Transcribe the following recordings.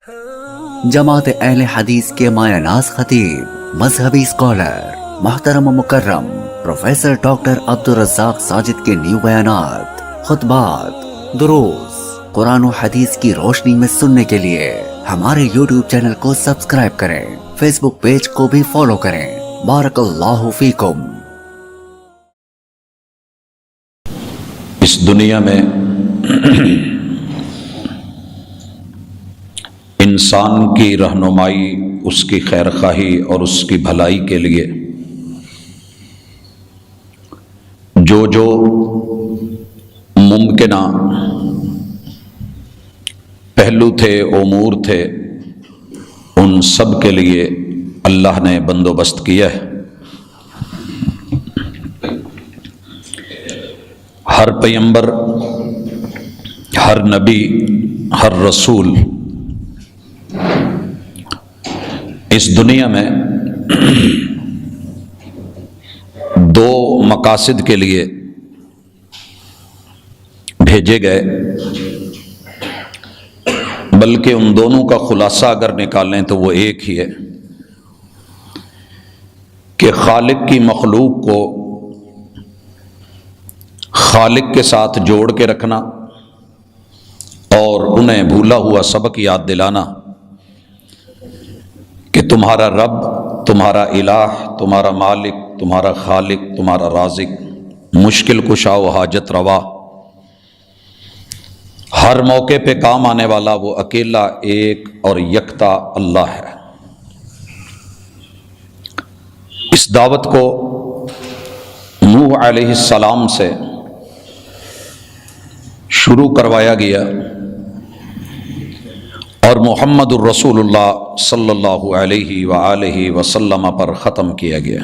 جماعت اہل حدیث کے مایہ ناز خطیب، مذہبی اسکالر، محترم و مکرم پروفیسر ڈاکٹر عبدالرزاق ساجد کے نیو بیانات، خطبات، دروس قرآن و حدیث کی روشنی میں سننے کے لیے ہمارے یوٹیوب چینل کو سبسکرائب کریں، فیس بک پیج کو بھی فالو کریں۔ بارک اللہ فیکم۔ اس دنیا میں انسان کی رہنمائی، اس کی خیر خواہی اور اس کی بھلائی کے لیے جو ممکنہ پہلو تھے، امور تھے، ان سب کے لیے اللہ نے بندوبست کیا ہے۔ ہر پیغمبر، ہر نبی، ہر رسول اس دنیا میں دو مقاصد کے لیے بھیجے گئے، بلکہ ان دونوں کا خلاصہ اگر نکالیں تو وہ ایک ہی ہے کہ خالق کی مخلوق کو خالق کے ساتھ جوڑ کے رکھنا اور انہیں بھولا ہوا سبق یاد دلانا کہ تمہارا رب، تمہارا الہ، تمہارا مالک، تمہارا خالق، تمہارا رازق، مشکل کشا و حاجت روا، ہر موقع پہ کام آنے والا وہ اکیلا ایک اور یکتا اللہ ہے۔ اس دعوت کو نوح علیہ السلام سے شروع کروایا گیا اور محمد الرسول اللہ صلی اللہ علیہ وآلہ وسلم پر ختم کیا گیا۔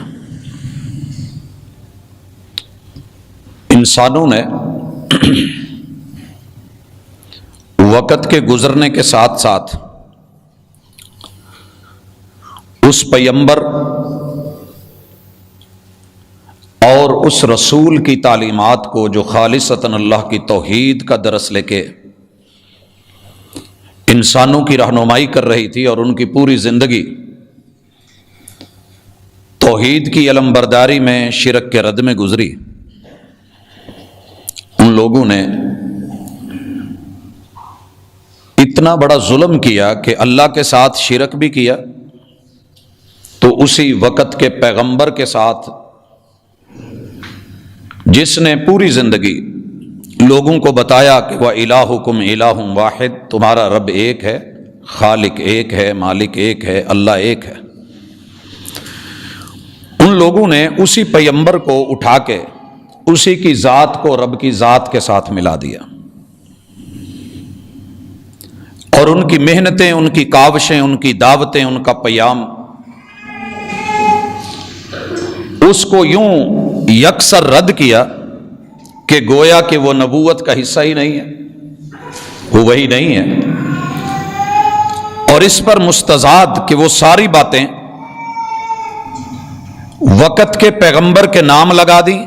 انسانوں نے وقت کے گزرنے کے ساتھ ساتھ اس پیغمبر اور اس رسول کی تعلیمات کو جو خالصتاً اللہ کی توحید کا درس لے کے انسانوں کی رہنمائی کر رہی تھی، اور ان کی پوری زندگی توحید کی علم برداری میں، شرک کے رد میں گزری، ان لوگوں نے اتنا بڑا ظلم کیا کہ اللہ کے ساتھ شرک بھی کیا، تو اسی وقت کے پیغمبر کے ساتھ جس نے پوری زندگی لوگوں کو بتایا کہ وَإِلَٰهُكُمْ إِلَٰهٌ وَاحِدٌ، تمہارا رب ایک ہے، خالق ایک ہے، مالک ایک ہے، اللہ ایک ہے، ان لوگوں نے اسی پیغمبر کو اٹھا کے اسی کی ذات کو رب کی ذات کے ساتھ ملا دیا، اور ان کی محنتیں، ان کی کاوشیں، ان کی دعوتیں، ان کا پیام اس کو یوں یکسر رد کیا کہ گویا کہ وہ نبوت کا حصہ ہی نہیں ہے، وہ وہی نہیں ہے، اور اس پر مستزاد کہ وہ ساری باتیں وقت کے پیغمبر کے نام لگا دی،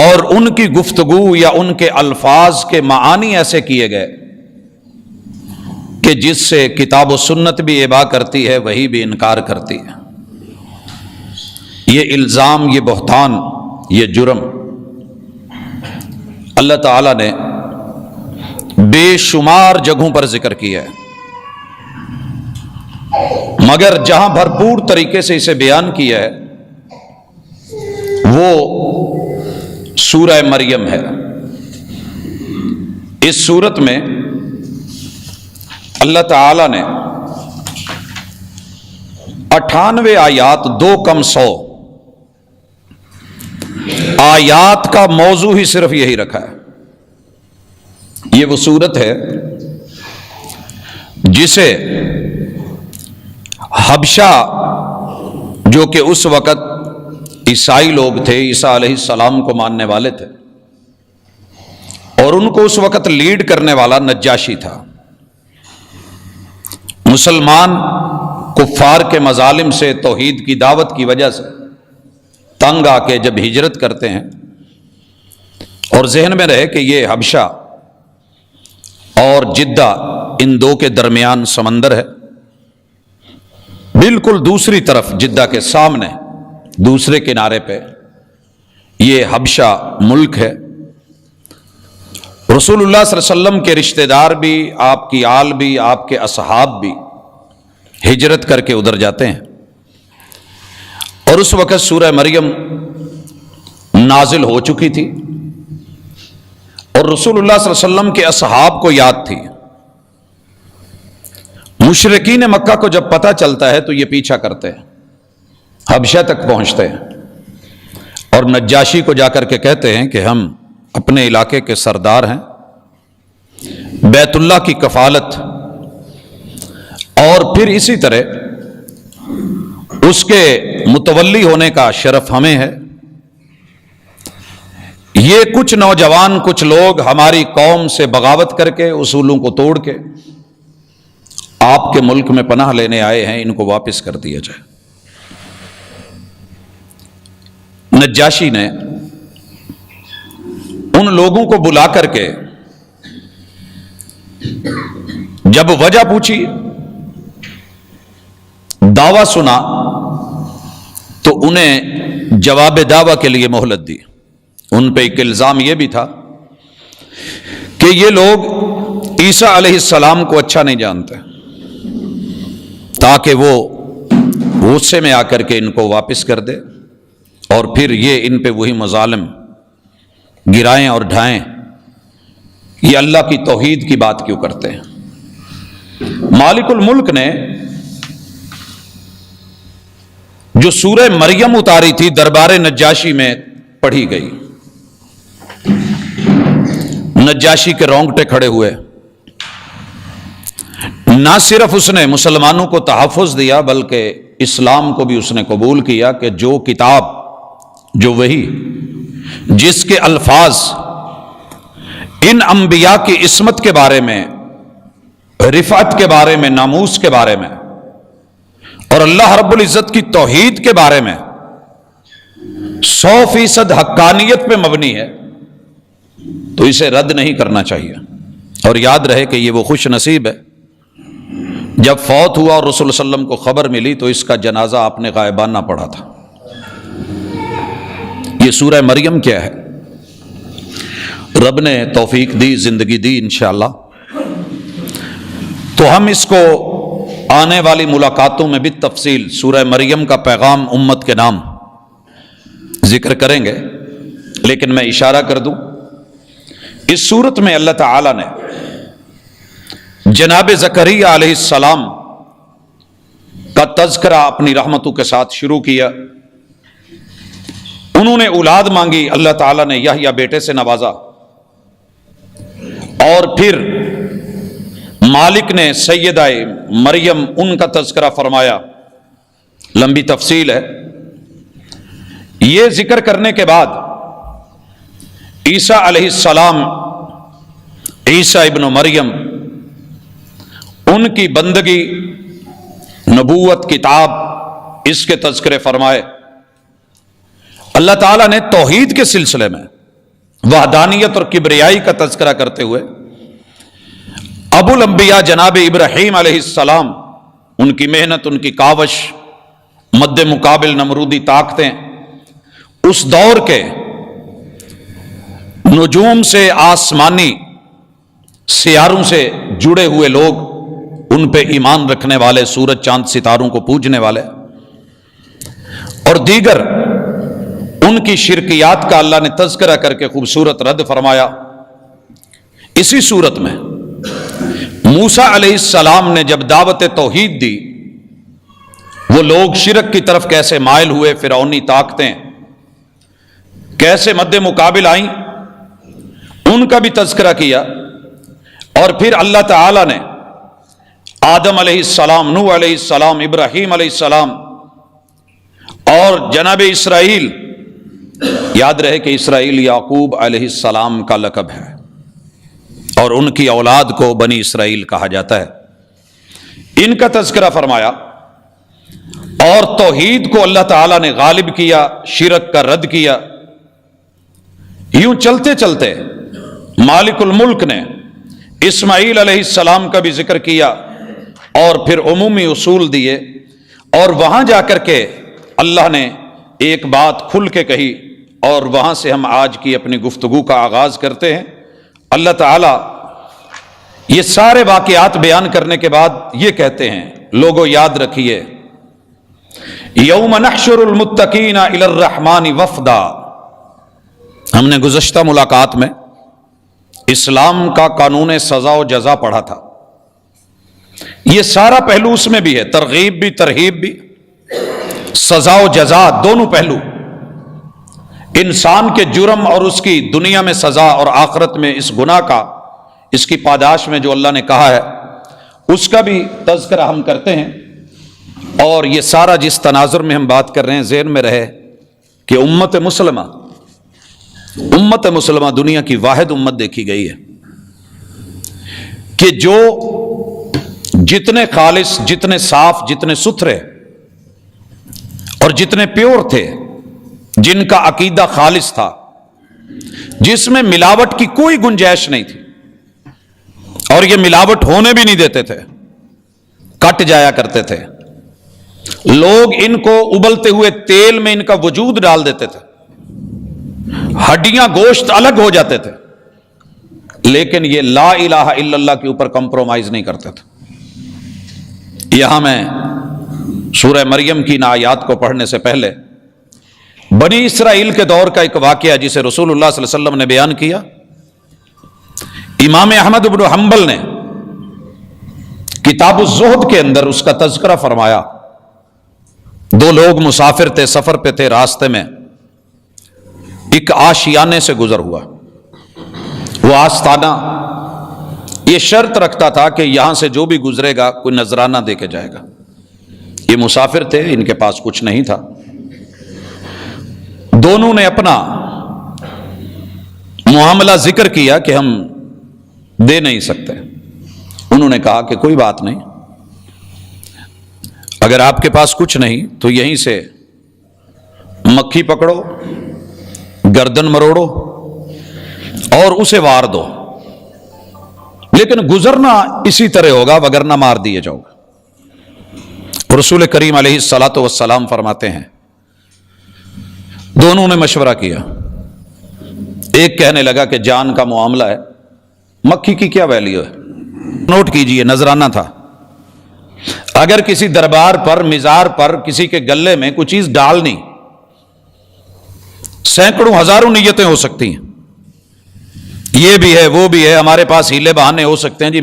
اور ان کی گفتگو یا ان کے الفاظ کے معانی ایسے کیے گئے کہ جس سے کتاب و سنت بھی ابا کرتی ہے، وہی بھی انکار کرتی ہے۔ یہ الزام، یہ بہتان، یہ جرم اللہ تعالیٰ نے بے شمار جگہوں پر ذکر کیا ہے، مگر جہاں بھرپور طریقے سے اسے بیان کیا ہے وہ سورہ مریم ہے۔ اس سورت میں اللہ تعالیٰ نے 98 آیات، 2 کم 100 آیات کا موضوع ہی صرف یہی رکھا ہے۔ یہ وہ سورت ہے جسے حبشہ، جو کہ اس وقت عیسائی لوگ تھے، عیسیٰ علیہ السلام کو ماننے والے تھے، اور ان کو اس وقت لیڈ کرنے والا نجاشی تھا، مسلمان کفار کے مظالم سے، توحید کی دعوت کی وجہ سے تنگ آ کے جب ہجرت کرتے ہیں، اور ذہن میں رہے کہ یہ حبشہ اور جدہ ان دو کے درمیان سمندر ہے، بالکل دوسری طرف جدہ کے سامنے دوسرے کنارے پہ یہ حبشہ ملک ہے۔ رسول اللہ صلی اللہ علیہ وسلم کے رشتہ دار بھی، آپ کی آل بھی، آپ کے اصحاب بھی ہجرت کر کے ادھر جاتے ہیں، اور اس وقت سورہ مریم نازل ہو چکی تھی، اور رسول اللہ صلی اللہ علیہ وسلم کے اصحاب کو یاد تھی۔ مشرکین مکہ کو جب پتہ چلتا ہے تو یہ پیچھا کرتے ہیں، حبشہ تک پہنچتے ہیں، اور نجاشی کو جا کر کے کہتے ہیں کہ ہم اپنے علاقے کے سردار ہیں، بیت اللہ کی کفالت اور پھر اسی طرح اس کے متولی ہونے کا شرف ہمیں ہے۔ یہ کچھ نوجوان، کچھ لوگ ہماری قوم سے بغاوت کر کے، اصولوں کو توڑ کے آپ کے ملک میں پناہ لینے آئے ہیں، ان کو واپس کر دیا جائے۔ نجاشی نے ان لوگوں کو بلا کر کے جب وجہ پوچھی، دعویٰ سنا، تو انہیں جواب دعویٰ کے لیے مہلت دی۔ ان پہ ایک الزام یہ بھی تھا کہ یہ لوگ عیسیٰ علیہ السلام کو اچھا نہیں جانتے، تاکہ وہ غصے میں آ کر کے ان کو واپس کر دے، اور پھر یہ ان پہ وہی مظالم گرائیں اور ڈھائیں۔ یہ اللہ کی توحید کی بات کیوں کرتے ہیں؟ مالک الملک نے جو سورہ مریم اتاری تھی دربار نجاشی میں پڑھی گئی، نجاشی کے رونگٹے کھڑے ہوئے۔ نہ صرف اس نے مسلمانوں کو تحفظ دیا بلکہ اسلام کو بھی اس نے قبول کیا کہ جو کتاب، جو وحی، جس کے الفاظ ان انبیاء کی عصمت کے بارے میں، رفعت کے بارے میں، ناموس کے بارے میں، اور اللہ رب العزت کی توحید کے بارے میں 100% حقانیت پہ مبنی ہے، تو اسے رد نہیں کرنا چاہیے۔ اور یاد رہے کہ یہ وہ خوش نصیب ہے، جب فوت ہوا اور رسول صلی اللہ علیہ وسلم کو خبر ملی تو اس کا جنازہ آپ نے غائبانہ پڑھا تھا۔ یہ سورہ مریم کیا ہے؟ رب نے توفیق دی، زندگی دی انشاءاللہ، تو ہم اس کو آنے والی ملاقاتوں میں بھی تفصیل سورہ مریم کا پیغام امت کے نام ذکر کریں گے، لیکن میں اشارہ کر دوں، اس صورت میں اللہ تعالی نے جناب زکریا علیہ السلام کا تذکرہ اپنی رحمتوں کے ساتھ شروع کیا۔ انہوں نے اولاد مانگی، اللہ تعالیٰ نے یحییٰ بیٹے سے نوازا، اور پھر مالک نے سیدہ مریم ان کا تذکرہ فرمایا، لمبی تفصیل ہے۔ یہ ذکر کرنے کے بعد عیسیٰ علیہ السلام، عیسیٰ ابن مریم، ان کی بندگی، نبوت، کتاب، اس کے تذکرے فرمائے۔ اللہ تعالیٰ نے توحید کے سلسلے میں وحدانیت اور کبریائی کا تذکرہ کرتے ہوئے ابو الانبیاء جناب ابراہیم علیہ السلام، ان کی محنت، ان کی کاوش، مد مقابل نمرودی طاقتیں، اس دور کے نجوم سے، آسمانی سیاروں سے جڑے ہوئے لوگ، ان پہ ایمان رکھنے والے، سورج چاند ستاروں کو پوجنے والے، اور دیگر ان کی شرکیات کا اللہ نے تذکرہ کر کے خوبصورت رد فرمایا۔ اسی صورت میں موسیٰ علیہ السلام نے جب دعوت توحید دی، وہ لوگ شرک کی طرف کیسے مائل ہوئے، فرعونی طاقتیں کیسے مد مقابل آئیں، ان کا بھی تذکرہ کیا۔ اور پھر اللہ تعالی نے آدم علیہ السلام، نوح علیہ السلام، ابراہیم علیہ السلام اور جناب اسرائیل، یاد رہے کہ اسرائیل یعقوب علیہ السلام کا لقب ہے، اور ان کی اولاد کو بنی اسرائیل کہا جاتا ہے، ان کا تذکرہ فرمایا۔ اور توحید کو اللہ تعالیٰ نے غالب کیا، شرک کا رد کیا۔ یوں چلتے چلتے مالک الملک نے اسماعیل علیہ السلام کا بھی ذکر کیا اور پھر عمومی اصول دیے، اور وہاں جا کر کے اللہ نے ایک بات کھل کے کہی، اور وہاں سے ہم آج کی اپنی گفتگو کا آغاز کرتے ہیں۔ اللہ تعالیٰ یہ سارے واقعات بیان کرنے کے بعد یہ کہتے ہیں، لوگوں یاد رکھیے، یوم نحشر المتقین الی الرحمن وفدا۔ ہم نے گزشتہ ملاقات میں اسلام کا قانون سزا و جزا پڑھا تھا۔ یہ سارا پہلو اس میں بھی ہے، ترغیب بھی ترہیب بھی، سزا و جزا دونوں پہلو، انسان کے جرم اور اس کی دنیا میں سزا اور آخرت میں اس گناہ کا، اس کی پاداش میں جو اللہ نے کہا ہے اس کا بھی تذکرہ ہم کرتے ہیں۔ اور یہ سارا جس تناظر میں ہم بات کر رہے ہیں ذہن میں رہے کہ امت مسلمہ دنیا کی واحد امت دیکھی گئی ہے کہ جو جتنے خالص، جتنے صاف، جتنے ستھرے اور جتنے پیور تھے، جن کا عقیدہ خالص تھا، جس میں ملاوٹ کی کوئی گنجائش نہیں تھی، اور یہ ملاوٹ ہونے بھی نہیں دیتے تھے، کٹ جایا کرتے تھے، لوگ ان کو ابلتے ہوئے تیل میں ان کا وجود ڈال دیتے تھے، ہڈیاں گوشت الگ ہو جاتے تھے، لیکن یہ لا الہ الا اللہ کے اوپر کمپرومائز نہیں کرتے تھے۔ یہاں میں سورہ مریم کی ان آیات کو پڑھنے سے پہلے بنی اسرائیل کے دور کا ایک واقعہ جسے رسول اللہ صلی اللہ علیہ وسلم نے بیان کیا، امام احمد بن حنبل نے کتاب الزہد کے اندر اس کا تذکرہ فرمایا۔ دو لوگ مسافر تھے، سفر پہ تھے، راستے میں ایک آشیانے سے گزر ہوا۔ وہ آستانہ یہ شرط رکھتا تھا کہ یہاں سے جو بھی گزرے گا کوئی نذرانہ دے کے جائے گا۔ یہ مسافر تھے، ان کے پاس کچھ نہیں تھا، دونوں نے اپنا معاملہ ذکر کیا کہ ہم دے نہیں سکتے۔ انہوں نے کہا کہ کوئی بات نہیں، اگر آپ کے پاس کچھ نہیں تو یہیں سے مکھی پکڑو، گردن مروڑو اور اسے وار دو، لیکن گزرنا اسی طرح ہوگا وگرنہ مار دیے جاؤ گے۔ رسول کریم علیہ الصلاۃ والسلام فرماتے ہیں دونوں نے مشورہ کیا، ایک کہنے لگا کہ جان کا معاملہ ہے، مکھی کی کیا ویلیو ہے، نوٹ کیجئے نذرانہ تھا، اگر کسی دربار پر، مزار پر کسی کے گلے میں کوئی چیز ڈالنی، سینکڑوں ہزاروں نیتیں ہو سکتی ہیں، یہ بھی ہے وہ بھی ہے، ہمارے پاس ہیلے بہانے ہو سکتے ہیں، جی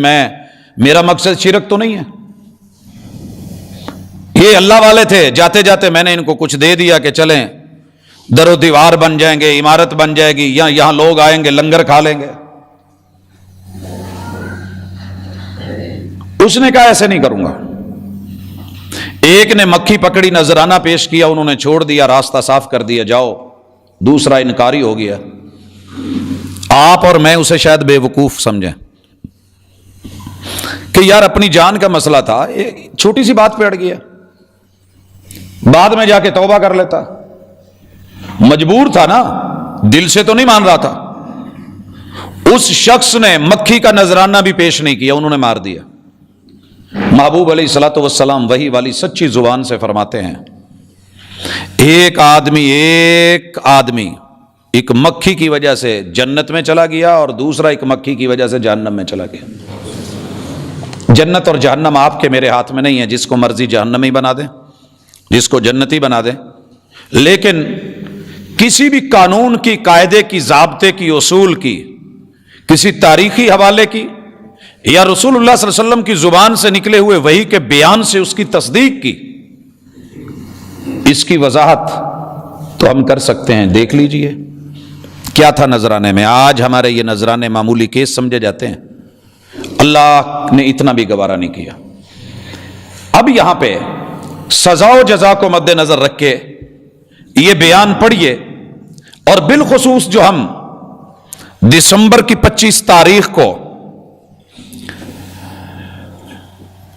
میرا مقصد شرک تو نہیں ہے، یہ اللہ والے تھے، جاتے جاتے میں نے ان کو کچھ دے دیا کہ چلیں در و دیوار بن جائیں گے، عمارت بن جائے گی، یا یہاں لوگ آئیں گے لنگر کھا لیں گے۔ اس نے کہا ایسے نہیں کروں گا۔ ایک نے مکھی پکڑی، نذرانہ پیش کیا، انہوں نے چھوڑ دیا، راستہ صاف کر دیا، جاؤ۔ دوسرا انکاری ہو گیا، آپ اور میں اسے شاید بے وقوف سمجھیں کہ یار اپنی جان کا مسئلہ تھا، چھوٹی سی بات پہ اڑ گیا، بعد میں جا کے توبہ کر لیتا، مجبور تھا نا، دل سے تو نہیں مان رہا تھا۔ اس شخص نے مکھی کا نذرانہ بھی پیش نہیں کیا، انہوں نے مار دیا۔ محبوب علیہ الصلوۃ والسلام وحی والی سچی زبان سے فرماتے ہیں، ایک آدمی ایک مکھی کی وجہ سے جنت میں چلا گیا، اور دوسرا ایک مکھی کی وجہ سے جہنم میں چلا گیا۔ جنت اور جہنم آپ کے میرے ہاتھ میں نہیں ہے، جس کو مرضی جہنمی بنا دیں، جس کو جنتی بنا دیں، لیکن کسی بھی قانون کی، قاعدے کی، ضابطے کی، اصول کی، کسی تاریخی حوالے کی یا رسول اللہ صلی اللہ علیہ وسلم کی زبان سے نکلے ہوئے وحی کے بیان سے اس کی تصدیق کی، اس کی وضاحت تو ہم کر سکتے ہیں۔ دیکھ لیجئے کیا تھا نذرانے میں۔ آج ہمارے یہ نذرانے معمولی کیس سمجھے جاتے ہیں، اللہ نے اتنا بھی گوارا نہیں کیا۔ اب یہاں پہ سزا و جزا کو مد نظر رکھ کے یہ بیان پڑھیے، اور بالخصوص جو ہم دسمبر کی 25 تاریخ کو،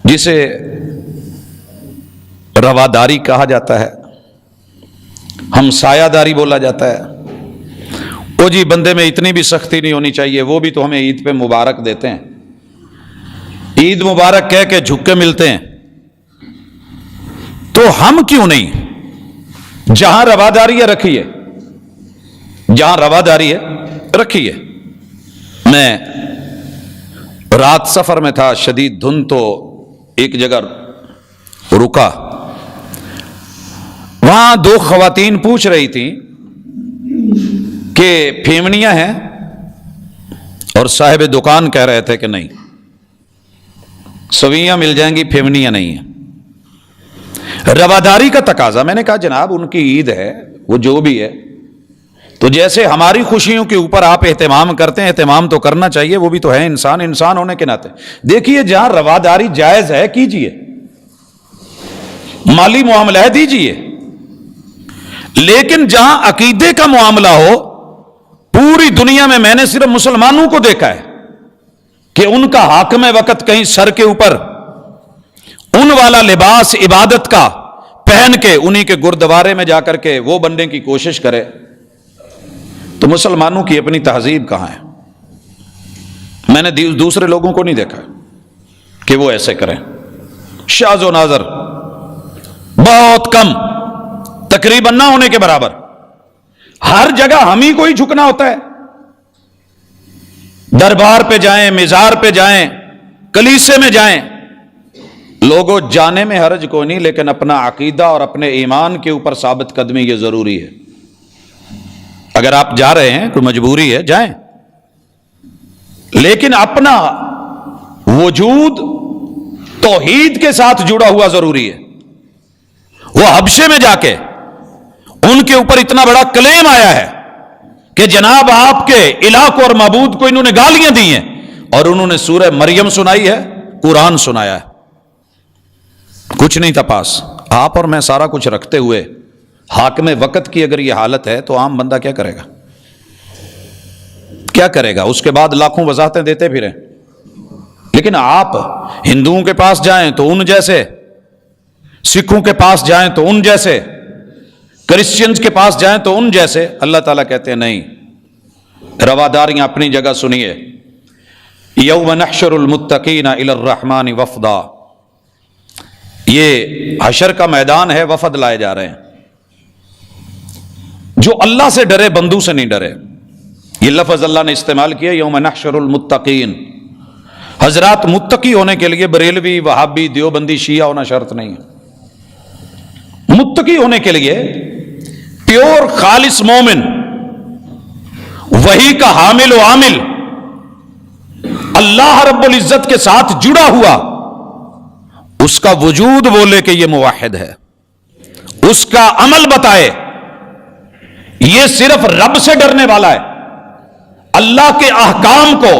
جسے رواداری کہا جاتا ہے، ہم سایہ داری بولا جاتا ہے، وہ جی بندے میں اتنی بھی سختی نہیں ہونی چاہیے، وہ بھی تو ہمیں عید پہ مبارک دیتے ہیں، عید مبارک کہہ کے جھک کے ملتے ہیں، تو ہم کیوں نہیں جہاں رواداری ہے رکھیے، جہاں رواداری ہے رکھیے۔ میں رات سفر میں تھا، شدید دھند، تو ایک جگہ رکا، وہاں دو خواتین پوچھ رہی تھیں کہ پھیمنیاں ہیں، اور صاحب دکان کہہ رہے تھے کہ نہیں، سویاں مل جائیں گی، پھیمنیاں نہیں ہیں۔ رواداری کا تقاضا۔ میں نے کہا جناب ان کی عید ہے، وہ جو بھی ہے، تو جیسے ہماری خوشیوں کے اوپر آپ اہتمام کرتے ہیں، اہتمام تو کرنا چاہیے، وہ بھی تو ہے انسان، انسان ہونے کے ناطے۔ دیکھیے جہاں رواداری جائز ہے کیجئے، مالی معاملہ ہے دیجئے، لیکن جہاں عقیدے کا معاملہ ہو، پوری دنیا میں نے صرف مسلمانوں کو دیکھا ہے کہ ان کا حاکم وقت کہیں سر کے اوپر ان والا لباس عبادت کا پہن کے انہی کے گردوارے میں جا کر کے وہ بننے کی کوشش کرے، تو مسلمانوں کی اپنی تہذیب کہاں ہے؟ میں نے دوسرے لوگوں کو نہیں دیکھا کہ وہ ایسے کریں۔ شاذ و نادر، بہت کم، تقریباً نہ ہونے کے برابر۔ ہر جگہ ہم ہی کو ہی جھکنا ہوتا ہے، دربار پہ جائیں، مزار پہ جائیں، کلیسے میں جائیں، لوگوں جانے میں حرج کوئی نہیں، لیکن اپنا عقیدہ اور اپنے ایمان کے اوپر ثابت قدمی یہ ضروری ہے۔ اگر آپ جا رہے ہیں، کوئی مجبوری ہے، جائیں، لیکن اپنا وجود توحید کے ساتھ جڑا ہوا ضروری ہے۔ وہ حبشے میں جا کے ان کے اوپر اتنا بڑا کلیم آیا ہے کہ جناب آپ کے الہ کو اور معبود کو انہوں نے گالیاں دی ہیں، اور انہوں نے سورہ مریم سنائی ہے، قرآن سنایا ہے، کچھ نہیں تھا پاس۔ آپ اور میں سارا کچھ رکھتے ہوئے حاکم وقت کی اگر یہ حالت ہے تو عام بندہ کیا کرے گا؟ کیا کرے گا؟ اس کے بعد لاکھوں وضاحتیں دیتے پھریں۔ لیکن آپ ہندوؤں کے پاس جائیں تو ان جیسے، سکھوں کے پاس جائیں تو ان جیسے، کرسچنز کے پاس جائیں تو ان جیسے۔ اللہ تعالیٰ کہتے ہیں نہیں، رواداریاں اپنی جگہ سنیے۔ یوم نحشر المتقین الی الرحمن وفدا، یہ حشر کا میدان ہے، وفد لائے جا رہے ہیں، جو اللہ سے ڈرے، بندو سے نہیں ڈرے۔ یہ لفظ اللہ نے استعمال کیا، یوم نحشر المتقین۔ حضرات متقی ہونے کے لیے بریلوی، وہابی، دیوبندی، شیعہ ہونا شرط نہیں ہے۔ متقی ہونے کے لیے پیور خالص مومن، وحی کا حامل و عامل، اللہ رب العزت کے ساتھ جڑا ہوا، اس کا وجود بولے کہ یہ موحد ہے، اس کا عمل بتائے یہ صرف رب سے ڈرنے والا ہے، اللہ کے احکام کو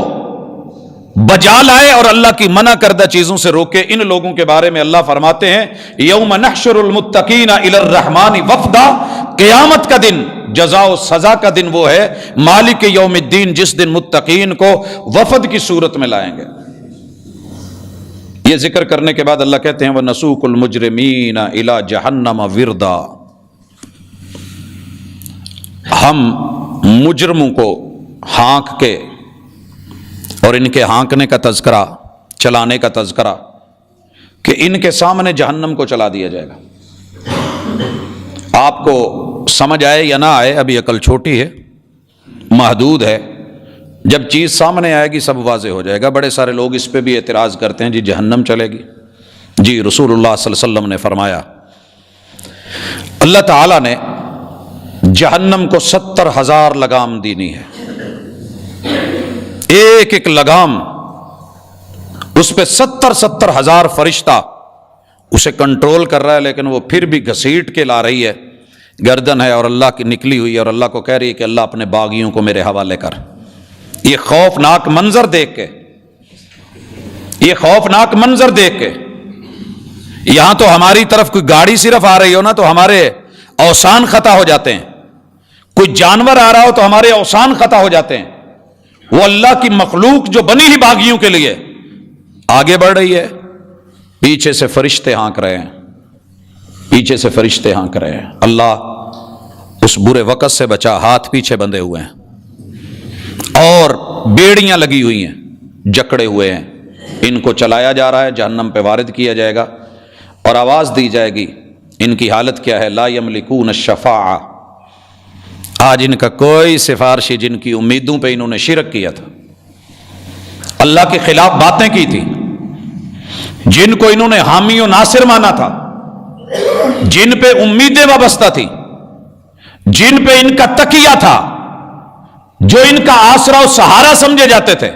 بجا لائے اور اللہ کی منع کردہ چیزوں سے روکے۔ ان لوگوں کے بارے میں اللہ فرماتے ہیں یوم نحشر المتقین الی الرحمن وفدا، قیامت کا دن، جزا و سزا کا دن وہ ہے، مالک یوم الدین، جس دن متقین کو وفد کی صورت میں لائیں گے۔ یہ ذکر کرنے کے بعد اللہ کہتے ہیں وَنَسُوقُ الْمُجْرِمِينَ إِلَى جَهَنَّمَ وِرْدًا، ہم مجرموں کو ہانک کے، اور ان کے ہانکنے کا تذکرہ، چلانے کا تذکرہ، کہ ان کے سامنے جہنم کو چلا دیا جائے گا۔ آپ کو سمجھ آئے یا نہ آئے، ابھی عقل چھوٹی ہے، محدود ہے، جب چیز سامنے آئے گی سب واضح ہو جائے گا۔ بڑے سارے لوگ اس پہ بھی اعتراض کرتے ہیں جی جہنم چلے گی، جی رسول اللہ صلی اللہ علیہ وسلم نے فرمایا، اللہ تعالیٰ نے جہنم کو 70,000 لگام دینی ہے، ایک ایک لگام، اس پہ 70,000 فرشتہ اسے کنٹرول کر رہا ہے، لیکن وہ پھر بھی گھسیٹ کے لا رہی ہے، گردن ہے اور اللہ کی نکلی ہوئی ہے، اور اللہ کو کہہ رہی ہے کہ اللہ اپنے باغیوں کو میرے حوالے کر۔ یہ خوفناک منظر دیکھ کے، یہ خوفناک منظر دیکھ کے، یہاں تو ہماری طرف کوئی گاڑی صرف آ رہی ہو نا تو ہمارے اوسان خطا ہو جاتے ہیں، کوئی جانور آ رہا ہو تو ہمارے اوسان خطا ہو جاتے ہیں۔ وہ اللہ کی مخلوق جو بنی ہی باغیوں کے لیے آگے بڑھ رہی ہے، پیچھے سے فرشتے ہانک رہے ہیں، پیچھے سے فرشتے ہانک رہے ہیں۔ اللہ اس برے وقت سے بچا، ہاتھ پیچھے بندھے ہوئے ہیں اور بیڑیاں لگی ہوئی ہیں، جکڑے ہوئے ہیں، ان کو چلایا جا رہا ہے، جہنم پہ وارد کیا جائے گا اور آواز دی جائے گی۔ ان کی حالت کیا ہے؟ لا یملکون الشفاعہ، آج ان کا کوئی سفارشی جن کی امیدوں پہ انہوں نے شرک کیا تھا، اللہ کے خلاف باتیں کی تھی، جن کو انہوں نے حامی و ناصر مانا تھا، جن پہ امیدیں وابستہ تھی، جن پہ ان کا تکیہ تھا، جو ان کا آسرا و سہارا سمجھے جاتے تھے،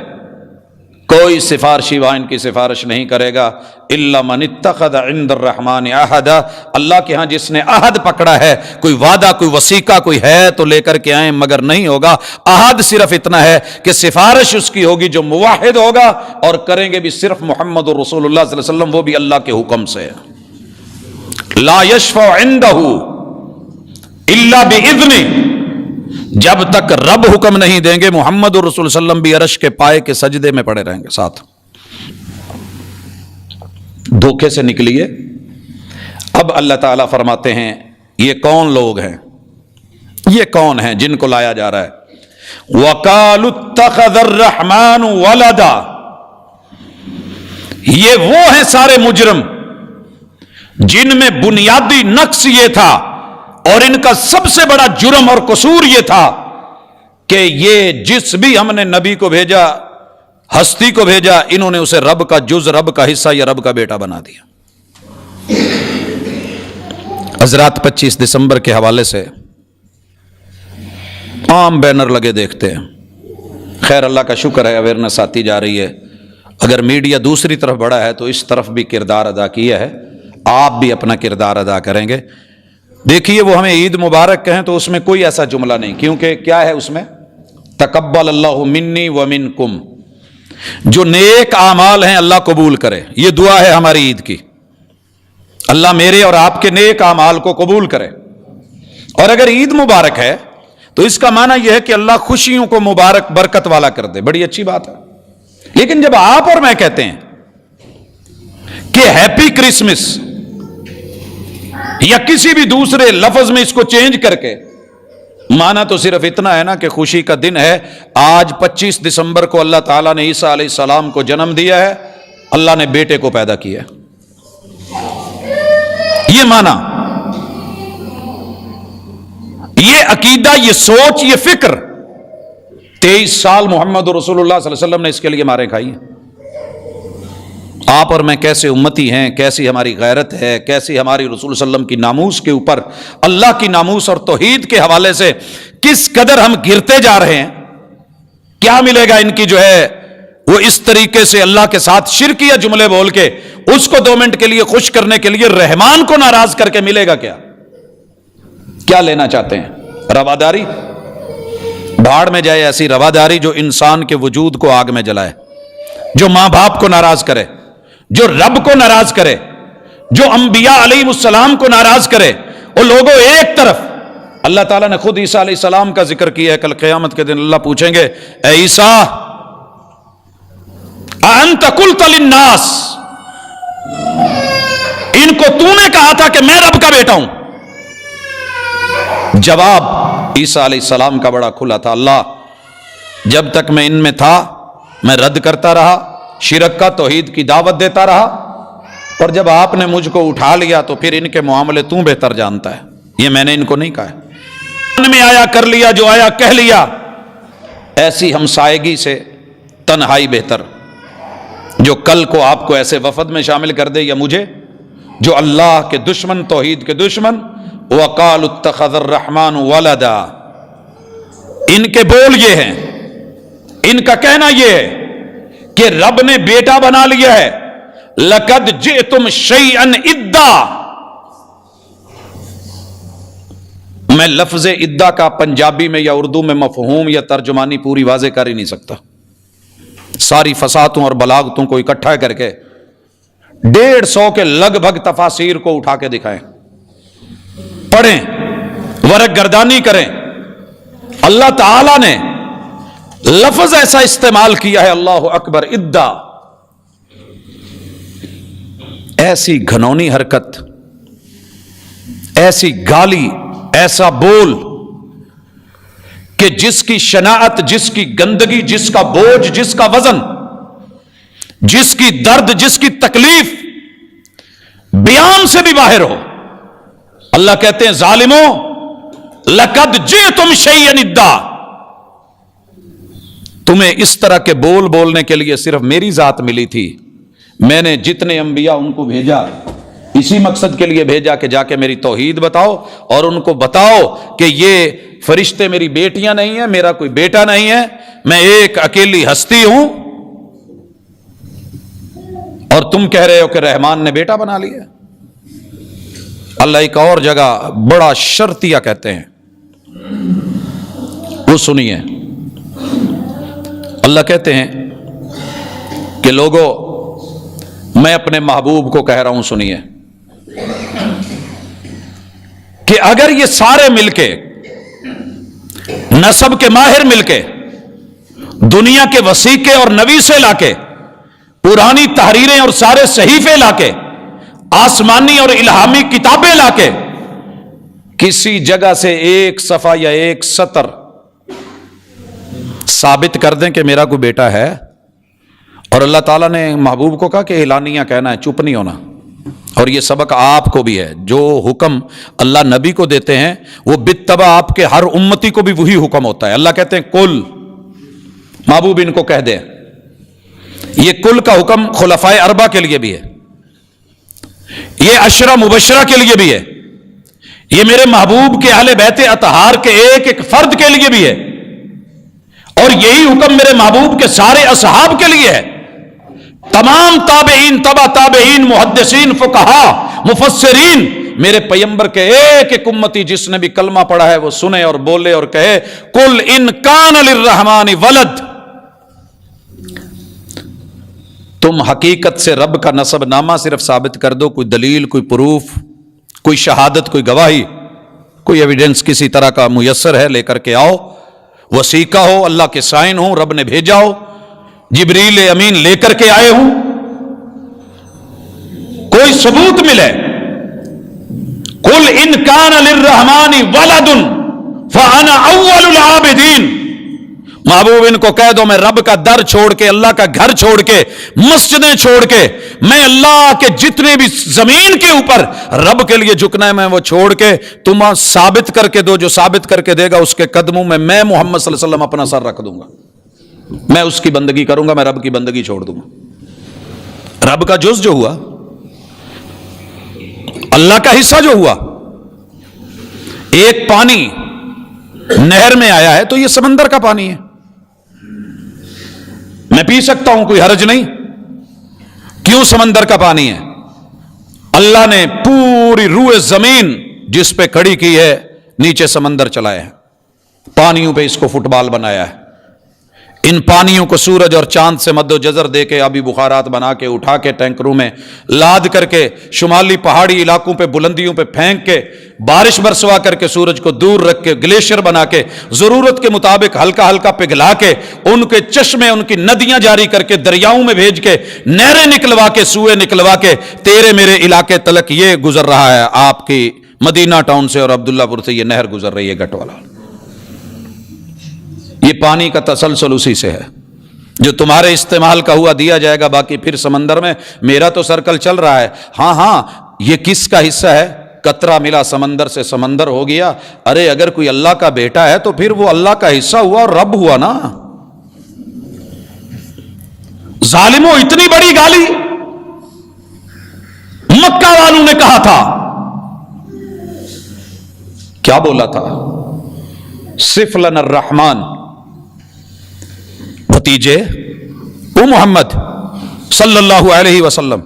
کوئی سفارشی وہاں ان کی سفارش نہیں کرے گا۔ الا من اتخذ عند الرحمن عہدا، اللہ کے ہاں جس نے عہد پکڑا ہے، کوئی وعدہ، کوئی وثیقہ کوئی ہے تو لے کر کے آئیں، مگر نہیں ہوگا۔ عہد صرف اتنا ہے کہ سفارش اس کی ہوگی جو موحد ہوگا، اور کریں گے بھی صرف محمد رسول اللہ صلی اللہ علیہ وسلم، وہ بھی اللہ کے حکم سے۔ لا یشفع عنده الا باذنہ، جب تک رب حکم نہیں دیں گے محمد الرسول صلی اللہ علیہ وسلم بھی عرش کے پائے کے سجدے میں پڑے رہیں گے ساتھ۔ دھوکے سے نکلیے۔ اب اللہ تعالیٰ فرماتے ہیں یہ کون لوگ ہیں، یہ کون ہیں جن کو لایا جا رہا ہے؟ وَقَالُوا اتَّخَذَ الرَّحْمَنُ وَلَدًا، یہ وہ ہیں سارے مجرم جن میں بنیادی نقص یہ تھا اور ان کا سب سے بڑا جرم اور قصور یہ تھا کہ یہ جس بھی ہم نے نبی کو بھیجا، ہستی کو بھیجا، انہوں نے اسے رب کا جز، رب کا حصہ یا رب کا بیٹا بنا دیا۔ حضرات 25 دسمبر کے حوالے سے عام بینر لگے دیکھتے ہیں، خیر اللہ کا شکر ہے اویئرنیس آتی جا رہی ہے۔ اگر میڈیا دوسری طرف بڑھا ہے تو اس طرف بھی کردار ادا کیا ہے، آپ بھی اپنا کردار ادا کریں گے۔ دیکھیے وہ ہمیں عید مبارک کہیں تو اس میں کوئی ایسا جملہ نہیں، کیونکہ کیا ہے اس میں؟ تقبل اللہ منی ومنکم، جو نیک اعمال ہیں اللہ قبول کرے، یہ دعا ہے ہماری عید کی، اللہ میرے اور آپ کے نیک اعمال کو قبول کرے۔ اور اگر عید مبارک ہے تو اس کا معنی یہ ہے کہ اللہ خوشیوں کو مبارک برکت والا کر دے، بڑی اچھی بات ہے۔ لیکن جب آپ اور میں کہتے ہیں کہ ہیپی کرسمس یا کسی بھی دوسرے لفظ میں اس کو چینج کر کے، مانا تو صرف اتنا ہے نا کہ خوشی کا دن ہے، آج 25 دسمبر کو اللہ تعالیٰ نے عیسیٰ علیہ السلام کو جنم دیا ہے، اللہ نے بیٹے کو پیدا کیا، یہ مانا، یہ عقیدہ، یہ سوچ، یہ فکر 23 سال محمد رسول اللہ صلی اللہ علیہ وسلم نے اس کے لیے مارے کھائی ہیں۔ آپ اور میں کیسے امتی ہیں، کیسی ہماری غیرت ہے، کیسی ہماری رسول صلی اللہ علیہ وسلم کی ناموس کے اوپر، اللہ کی ناموس اور توحید کے حوالے سے کس قدر ہم گرتے جا رہے ہیں۔ کیا ملے گا ان کی جو ہے وہ اس طریقے سے اللہ کے ساتھ شرکیہ جملے بول کے اس کو 2 منٹ کے لیے خوش کرنے کے لیے رحمان کو ناراض کر کے ملے گا کیا؟ کیا لینا چاہتے ہیں؟ رواداری؟ بھاڑ میں جائے ایسی رواداری جو انسان کے وجود کو آگ میں جلائے، جو ماں باپ کو ناراض کرے، جو رب کو ناراض کرے، جو انبیاء علیہ السلام کو ناراض کرے۔ وہ لوگوں ایک طرف اللہ تعالیٰ نے خود عیسیٰ علیہ السلام کا ذکر کیا ہے، کل قیامت کے دن اللہ پوچھیں گے اے عیسیٰ اَأَنْتَ قُلْتَ لِلنَّاسِ، ان کو تو نے کہا تھا کہ میں رب کا بیٹا ہوں؟ جواب عیسیٰ علیہ السلام کا بڑا کھلا تھا، اللہ جب تک میں ان میں تھا میں رد کرتا رہا، شرک کا، توحید کی دعوت دیتا رہا، اور جب آپ نے مجھ کو اٹھا لیا تو پھر ان کے معاملے تو بہتر جانتا ہے، یہ میں نے ان کو نہیں کہا ہے۔ من میں آیا کر لیا، جو آیا کہہ لیا، ایسی ہمسائیگی سے تنہائی بہتر، جو کل کو آپ کو ایسے وفد میں شامل کر دے، یا مجھے جو اللہ کے دشمن، توحید کے دشمن، وَقَالُوا اتَّخَذَ الرَّحْمَنُ وَلَدًا، ان کے بول یہ ہیں، ان کا کہنا یہ ہے کہ رب نے بیٹا بنا لیا ہے۔ لَقَدْ جِئْتُمْ شَيْئًا اِدَّا، میں لفظ اِدّا کا پنجابی میں یا اردو میں مفہوم یا ترجمانی پوری واضح کر ہی نہیں سکتا، ساری فصاحتوں اور بلاغتوں کو اکٹھا کر کے 150 کے لگ بھگ تفاسیر کو اٹھا کے دکھائیں، پڑھیں، ورق گردانی کریں۔ اللہ تعالی نے لفظ ایسا استعمال کیا ہے، اللہ اکبر، ادا، ایسی گھنونی حرکت، ایسی گالی، ایسا بول کہ جس کی شناعت، جس کی گندگی، جس کا بوجھ، جس کا وزن جس کی درد، جس کی تکلیف بیان سے بھی باہر ہو. اللہ کہتے ہیں ظالموں لقد جئتم شیئا ادا، تمہیں اس طرح کے بول بولنے کے لیے صرف میری ذات ملی تھی. میں نے جتنے انبیاء ان کو بھیجا اسی مقصد کے لیے بھیجا کہ جا کے میری توحید بتاؤ اور ان کو بتاؤ کہ یہ فرشتے میری بیٹیاں نہیں ہیں، میرا کوئی بیٹا نہیں ہے، میں ایک اکیلی ہستی ہوں. اور تم کہہ رہے ہو کہ رحمان نے بیٹا بنا لیا. اللہ ایک اور جگہ بڑا شرطیہ کہتے ہیں، وہ سنیے. اللہ کہتے ہیں کہ لوگوں میں اپنے محبوب کو کہہ رہا ہوں، سنیے کہ اگر یہ سارے مل کے نسب کے ماہر مل کے دنیا کے وسیقے اور نویسے لا کے پرانی تحریریں اور سارے صحیفے لا کے آسمانی اور الہامی کتابیں لا کے کسی جگہ سے ایک صفحہ یا ایک سطر ثابت کر دیں کہ میرا کوئی بیٹا ہے، اور اللہ تعالیٰ نے محبوب کو کہا کہ اعلانیہ کہنا ہے، چپ نہیں ہونا. اور یہ سبق آپ کو بھی ہے، جو حکم اللہ نبی کو دیتے ہیں وہ بالتبع آپ کے ہر امتی کو بھی وہی حکم ہوتا ہے. اللہ کہتے ہیں کل، محبوب ان کو کہہ دیں. یہ کل کا حکم خلفائے اربعہ کے لیے بھی ہے، یہ عشرہ مبشرہ کے لیے بھی ہے، یہ میرے محبوب کے اہل بیت اطہار کے ایک ایک فرد کے لیے بھی ہے، اور یہی حکم میرے محبوب کے سارے اصحاب کے لیے ہے. تمام تابعین، تبع تابعین، محدثین، فقہا، مفسرین، میرے پیغمبر کے ایک ایک امتی جس نے بھی کلمہ پڑھا ہے وہ سنے اور بولے اور کہے قل ان کان للرحمن ولد. تم حقیقت سے رب کا نسب نامہ صرف ثابت کر دو، کوئی دلیل، کوئی پروف، کوئی شہادت، کوئی گواہی، کوئی ایویڈنس کسی طرح کا میسر ہے لے کر کے آؤ. وثیقہ ہو، اللہ کے سائن ہوں، رب نے بھیجا ہو، جبریل امین لے کر کے آئے ہوں، کوئی ثبوت ملے. قل ان کان للرحمن ولد فانا اول العابدین. محبوب ان کو کہہ دو میں رب کا در چھوڑ کے، اللہ کا گھر چھوڑ کے، مسجدیں چھوڑ کے، میں اللہ کے جتنے بھی زمین کے اوپر رب کے لیے جھکنا ہے میں وہ چھوڑ کے تم ثابت کر کے دو، جو ثابت کر کے دے گا اس کے قدموں میں میں محمد صلی اللہ علیہ وسلم اپنا سر رکھ دوں گا، میں اس کی بندگی کروں گا، میں رب کی بندگی چھوڑ دوں گا. رب کا جز جو ہوا، اللہ کا حصہ جو ہوا، ایک پانی نہر میں آیا ہے تو یہ سمندر کا پانی ہے، میں پی سکتا ہوں، کوئی حرج نہیں. کیوں سمندر کا پانی ہے؟ اللہ نے پوری روح زمین جس پہ کھڑی کی ہے نیچے سمندر چلایا ہے، پانیوں پہ اس کو فٹ بال بنایا ہے. ان پانیوں کو سورج اور چاند سے مد و جزر دے کے آبی بخارات بنا کے اٹھا کے ٹینکروں میں لاد کر کے شمالی پہاڑی علاقوں پہ بلندیوں پہ پھینک کے بارش برسوا کر کے سورج کو دور رکھ کے گلیشیئر بنا کے ضرورت کے مطابق ہلکا ہلکا پگھلا کے ان کے چشمے، ان کی ندیاں جاری کر کے دریاؤں میں بھیج کے نہریں نکلوا کے، سوئے نکلوا کے تیرے میرے علاقے تلک یہ گزر رہا ہے. آپ کی مدینہ ٹاؤن سے اور عبداللہ پور سے یہ نہر گزر رہی ہے گٹ والا. یہ پانی کا تسلسل اسی سے ہے جو تمہارے استعمال کا ہوا دیا جائے گا، باقی پھر سمندر میں میرا تو سرکل چل رہا ہے. ہاں یہ کس کا حصہ ہے؟ قطرہ ملا سمندر سے سمندر ہو گیا. ارے اگر کوئی اللہ کا بیٹا ہے تو پھر وہ اللہ کا حصہ ہوا اور رب ہوا نا. ظالموں اتنی بڑی گالی مکہ والوں نے کہا تھا، کیا بولا تھا؟ صف لنا الرحمن، بھتیجے او محمد صلی اللہ علیہ وسلم،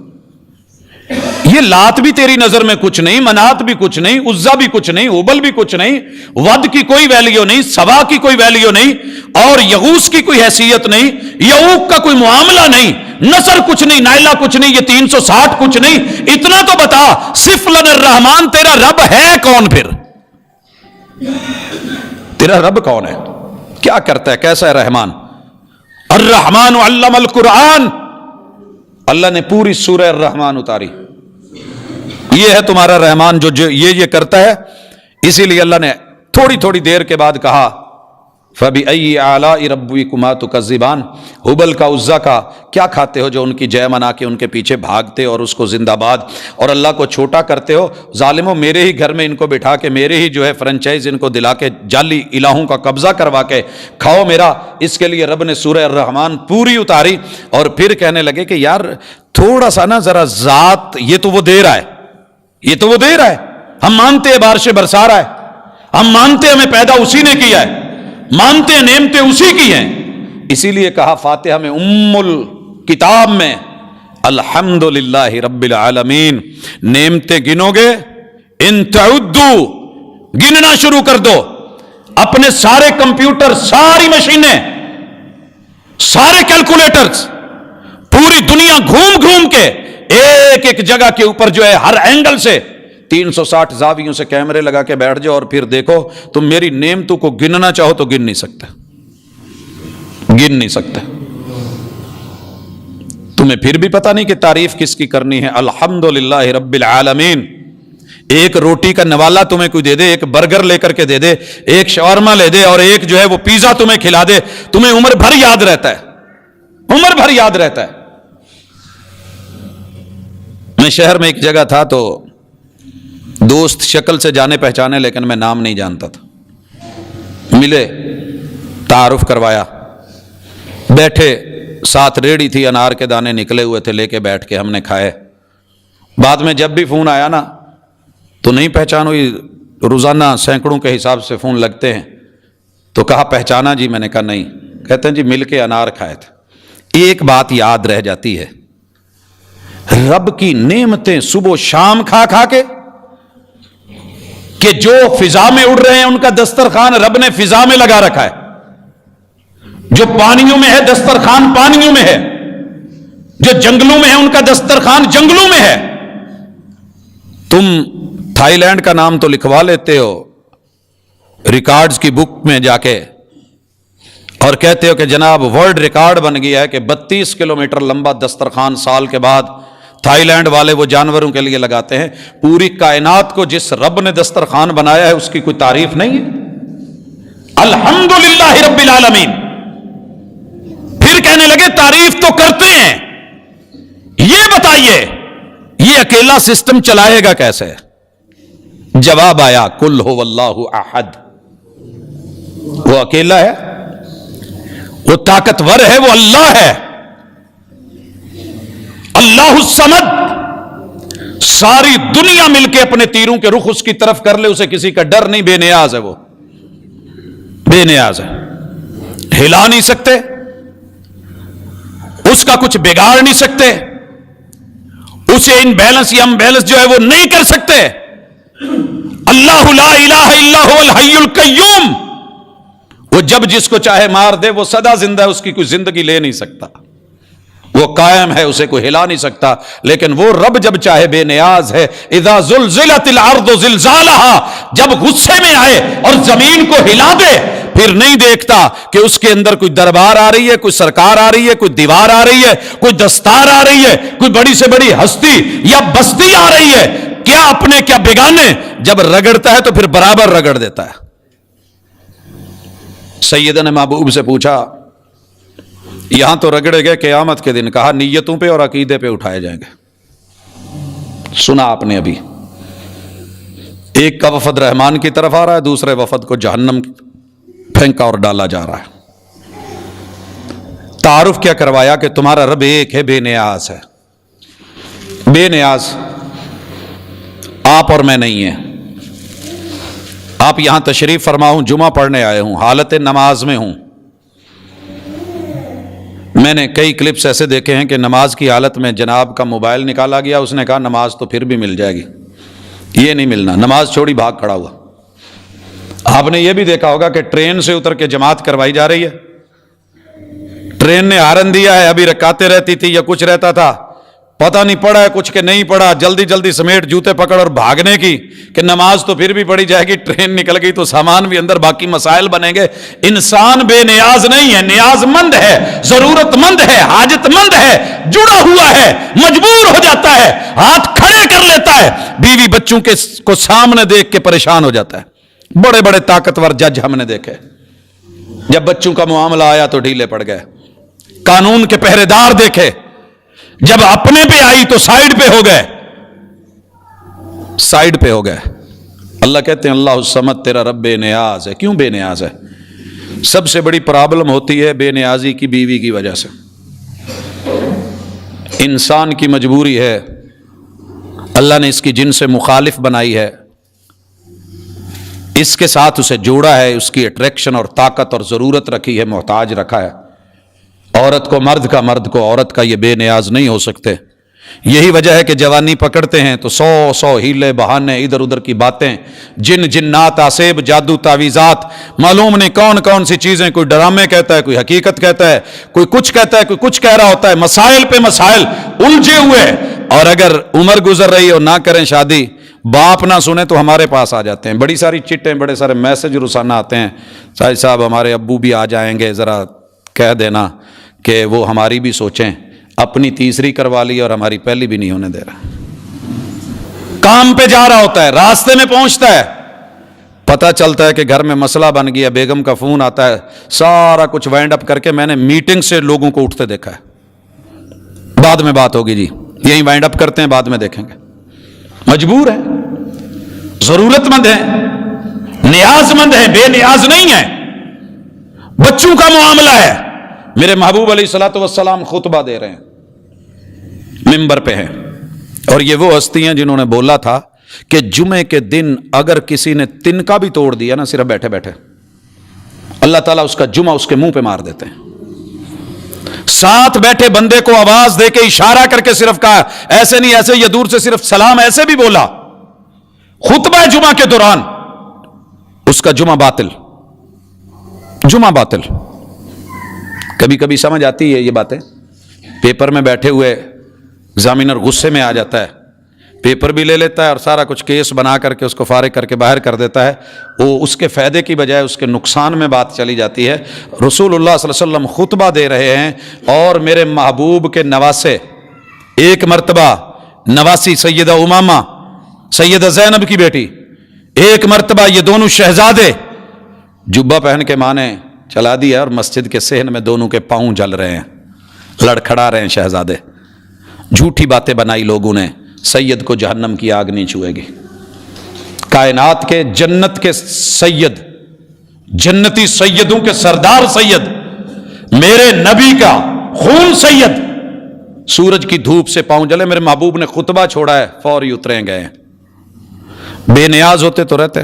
یہ لات بھی تیری نظر میں کچھ نہیں، منات بھی کچھ نہیں، عزا بھی کچھ نہیں، ابل بھی کچھ نہیں، ود کی کوئی ویلیو نہیں، سوا کی کوئی ویلیو نہیں، اور یغوس کی کوئی حیثیت نہیں، یعوق کا کوئی معاملہ نہیں، نصر کچھ نہیں، نائلہ کچھ نہیں، یہ 360 کچھ نہیں. اتنا تو بتا صف لنا الرحمن، تیرا رب ہے کون؟ پھر تیرا رب کون ہے؟ کیا کرتا ہے؟ کیسا ہے رحمان؟ الرحمن علم القرآن، اللہ نے پوری سورہ الرحمن اتاری. یہ ہے تمہارا رحمان جو یہ کرتا ہے. اسی لیے اللہ نے تھوڑی تھوڑی دیر کے بعد کہا فَبِأَيِّ آلَاءِ رَبِّكُمَا تُكَذِّبَانِ، ہبل کا عزا کا کیا کھاتے ہو جو ان کی جے منا کے ان کے پیچھے بھاگتے اور اس کو زندہ باد اور اللہ کو چھوٹا کرتے ہو؟ ظالموں، میرے ہی گھر میں ان کو بٹھا کے میرے ہی جو ہے فرنچائز ان کو دلا کے جعلی الہوں کا قبضہ کروا کے کھاؤ میرا۔ اس کے لیے رب نے سورہ الرحمن پوری اتاری اور پھر کہنے لگے کہ یار تھوڑا سا نا ذرا ذات، یہ تو وہ دے رہا ہے، یہ تو وہ دے رہا ہے، ہم مانتے ہیں بارشیں برسا رہا ہے، ہم مانتے ہیں ہمیں پیدا اسی نے کیا ہے، مانتے ہیں نعمتیں اسی کی ہیں۔ اسی لیے کہا فاتحہ میں ام الکتاب میں الحمدللہ رب العالمین، نعمتیں گنو گے ان تعدو، گننا شروع کر دو، اپنے سارے کمپیوٹر، ساری مشینیں، سارے کیلکولیٹرز، پوری دنیا گھوم گھوم کے ایک ایک جگہ کے اوپر جو ہے ہر اینگل سے 360 زاویوں سے کیمرے لگا کے بیٹھ جاؤ اور پھر دیکھو تم میری نعمتوں کو گننا چاہو تو گن نہیں سکتے، گن نہیں سکتے۔ تمہیں پھر بھی پتہ نہیں کہ تعریف کس کی کرنی ہے۔ الحمدللہ رب العالمین۔ ایک روٹی کا نوالا تمہیں کوئی دے دے، ایک برگر لے کر کے دے دے، ایک شاورما لے دے اور ایک جو ہے وہ پیزا تمہیں کھلا دے، تمہیں عمر بھر یاد رہتا ہے، عمر بھر یاد رہتا ہے۔ میں شہر میں ایک جگہ تھا تو دوست شکل سے جانے پہچانے لیکن میں نام نہیں جانتا تھا، ملے، تعارف کروایا، بیٹھے، ساتھ ریڑھی تھی، انار کے دانے نکلے ہوئے تھے، لے کے بیٹھ کے ہم نے کھائے۔ بعد میں جب بھی فون آیا نا تو نہیں پہچان ہوئی، روزانہ سینکڑوں کے حساب سے فون لگتے ہیں، تو کہا پہچانا جی؟ میں نے کہا نہیں۔ کہتے ہیں جی مل کے انار کھائے تھے۔ ایک بات یاد رہ جاتی ہے، رب کی نعمتیں صبح و شام کھا کھا کے، کہ جو فضا میں اڑ رہے ہیں ان کا دسترخوان رب نے فضا میں لگا رکھا ہے، جو پانیوں میں ہے دسترخوان پانیوں میں ہے، جو جنگلوں میں ہے ان کا دسترخوان جنگلوں میں ہے۔ تم تھائی لینڈ کا نام تو لکھوا لیتے ہو ریکارڈز کی بک میں جا کے اور کہتے ہو کہ جناب ورلڈ ریکارڈ بن گیا ہے کہ 32 کلومیٹر لمبا دسترخوان سال کے بعد تھائی لینڈ والے وہ جانوروں کے لیے لگاتے ہیں۔ پوری کائنات کو جس رب نے دسترخوان بنایا ہے اس کی کوئی تعریف نہیں ہے۔ الحمدللہ رب العالمین۔ پھر کہنے لگے تعریف تو کرتے ہیں، یہ بتائیے یہ اکیلا سسٹم چلائے گا کیسے؟ جواب آیا قل هو اللہ احد، وہ اکیلا ہے، وہ طاقتور ہے، وہ اللہ ہے۔ اللہ الصمد، ساری دنیا مل کے اپنے تیروں کے رخ اس کی طرف کر لے، اسے کسی کا ڈر نہیں، بے نیاز ہے، وہ بے نیاز ہے، ہلا نہیں سکتے، اس کا کچھ بگاڑ نہیں سکتے، اسے ان بیلنس یا ہم بیلنس جو ہے وہ نہیں کر سکتے۔ اللہ لا الہ الا هو الحی القیوم، وہ جب جس کو چاہے مار دے، وہ سدا زندہ ہے، اس کی کوئی زندگی لے نہیں سکتا، وہ قائم ہے، اسے کوئی ہلا نہیں سکتا۔ لیکن وہ رب جب چاہے بے نیاز ہے۔ اذا زلزلت الارض زلزالها، جب غصے میں آئے اور زمین کو ہلا دے، پھر نہیں دیکھتا کہ اس کے اندر کوئی دربار آ رہی ہے، کوئی سرکار آ رہی ہے، کوئی دیوار آ رہی ہے، کوئی دستار آ رہی ہے، کوئی بڑی سے بڑی ہستی یا بستی آ رہی ہے، کیا اپنے کیا بیگانے، جب رگڑتا ہے تو پھر برابر رگڑ دیتا ہے۔ سیدہ نے محبوب سے پوچھا یہاں تو رگڑے گئے قیامت کے دن، کہا نیتوں پہ اور عقیدے پہ اٹھائے جائیں گے۔ سنا آپ نے ابھی، ایک کا وفد رحمان کی طرف آ رہا ہے، دوسرے وفد کو جہنم پھینکا اور ڈالا جا رہا ہے۔ تعارف کیا کروایا کہ تمہارا رب ایک ہے، بے نیاز ہے، بے نیاز، آپ اور میں نہیں ہیں۔ آپ یہاں تشریف فرما ہوں، جمعہ پڑھنے آئے ہوں، حالت نماز میں ہوں۔ میں نے کئی کلپس ایسے دیکھے ہیں کہ نماز کی حالت میں جناب کا موبائل نکالا گیا، اس نے کہا نماز تو پھر بھی مل جائے گی، یہ نہیں ملنا، نماز چھوڑی بھاگ کھڑا ہوا۔ آپ نے یہ بھی دیکھا ہوگا کہ ٹرین سے اتر کے جماعت کروائی جا رہی ہے، ٹرین نے ہارن دیا ہے، ابھی رکعتیں رہتی تھی یا کچھ رہتا تھا، پتہ نہیں پڑا ہے کچھ کہ نہیں پڑا، جلدی جلدی سمیٹ جوتے پکڑ اور بھاگنے کی کہ نماز تو پھر بھی پڑھی جائے گی، ٹرین نکل گئی تو سامان بھی اندر، باقی مسائل بنیں گے۔ انسان بے نیاز نہیں ہے، نیاز مند ہے، ضرورت مند ہے، حاجت مند ہے، جڑا ہوا ہے، مجبور ہو جاتا ہے، ہاتھ کھڑے کر لیتا ہے، بیوی بچوں کو سامنے دیکھ کے پریشان ہو جاتا ہے۔ بڑے بڑے طاقتور جج ہم نے دیکھے، جب بچوں کا معاملہ آیا تو ڈھیلے پڑ گئے. قانون کے پہرے دار دیکھے, جب اپنے پہ آئی تو سائیڈ پہ ہو گئے, سائیڈ پہ ہو گئے. اللہ کہتے ہیں اللہ الصمد, تیرا رب بے نیاز ہے. کیوں بے نیاز ہے؟ سب سے بڑی پرابلم ہوتی ہے بے نیازی کی بیوی کی وجہ سے. انسان کی مجبوری ہے, اللہ نے اس کی جن سے مخالف بنائی ہے, اس کے ساتھ اسے جوڑا ہے, اس کی اٹریکشن اور طاقت اور ضرورت رکھی ہے, محتاج رکھا ہے. عورت کو مرد کا, مرد کو عورت کا, یہ بے نیاز نہیں ہو سکتے. یہی وجہ ہے کہ جوانی پکڑتے ہیں تو 100 ہیلے بہانے, ادھر ادھر کی باتیں, جن جنات, آسیب, جادو, تعویذات, معلوم نہیں کون کون سی چیزیں. کوئی ڈرامے کہتا ہے, کوئی حقیقت کہتا ہے, کوئی کچھ کہتا ہے, کوئی کچھ کہہ رہا ہوتا ہے. مسائل پہ مسائل الجھے ہوئے. اور اگر عمر گزر رہی اور نہ کریں شادی, باپ نہ سنے تو ہمارے پاس آ جاتے ہیں. بڑی ساری چٹیں, بڑے سارے میسج روزانہ آتے ہیں, ساجد صاحب ہمارے ابو بھی آ جائیں گے, ذرا کہہ دینا کہ وہ ہماری بھی سوچیں. اپنی تیسری کروا لی اور ہماری پہلی بھی نہیں ہونے دے رہا. کام پہ جا رہا ہوتا ہے, راستے میں پہنچتا ہے, پتہ چلتا ہے کہ گھر میں مسئلہ بن گیا. بیگم کا فون آتا ہے, سارا کچھ وائنڈ اپ کر کے میں نے میٹنگ سے لوگوں کو اٹھتے دیکھا ہے. بعد میں بات ہوگی جی, یہی وائنڈ اپ کرتے ہیں, بعد میں دیکھیں گے. مجبور ہیں, ضرورت مند ہیں, نیاز مند ہیں, بے نیاز نہیں ہیں. بچوں کا معاملہ ہے. میرے محبوب علیہ الصلوۃ والسلام خطبہ دے رہے ہیں, منبر پہ ہیں, اور یہ وہ ہستی ہیں جنہوں نے بولا تھا کہ جمعے کے دن اگر کسی نے تنکا بھی توڑ دیا نا, صرف بیٹھے بیٹھے, اللہ تعالیٰ اس کا جمعہ اس کے منہ پہ مار دیتے ہیں. ساتھ بیٹھے بندے کو آواز دے کے اشارہ کر کے صرف کہا, ایسے نہیں ایسے, یا دور سے صرف سلام ایسے بھی بولا, خطبہ جمعہ کے دوران, اس کا جمعہ باطل, جمعہ باطل. کبھی کبھی سمجھ آتی ہے یہ باتیں. پیپر میں بیٹھے ہوئے ایگزامینر غصے میں آ جاتا ہے, پیپر بھی لے لیتا ہے اور سارا کچھ کیس بنا کر کے اس کو فارغ کر کے باہر کر دیتا ہے. وہ اس کے فائدے کی بجائے اس کے نقصان میں بات چلی جاتی ہے. رسول اللہ صلی اللہ علیہ وسلم خطبہ دے رہے ہیں, اور میرے محبوب کے نواسے, ایک مرتبہ نواسی سیدہ امامہ, سیدہ زینب کی بیٹی, ایک مرتبہ یہ دونوں شہزادے جبہ پہن کے ماں نے چلا دیا, اور مسجد کے صحن میں دونوں کے پاؤں جل رہے ہیں, لڑکھڑا رہے ہیں شہزادے. جھوٹی باتیں بنائی لوگوں نے, سید کو جہنم کی آگ نہیں چھوئے گی. کائنات کے جنت کے سید, جنتی سیدوں کے سردار سید, میرے نبی کا خون سید, سورج کی دھوپ سے پاؤں جلے. میرے محبوب نے خطبہ چھوڑا ہے, فوری اترے گئے. بے نیاز ہوتے تو رہتے,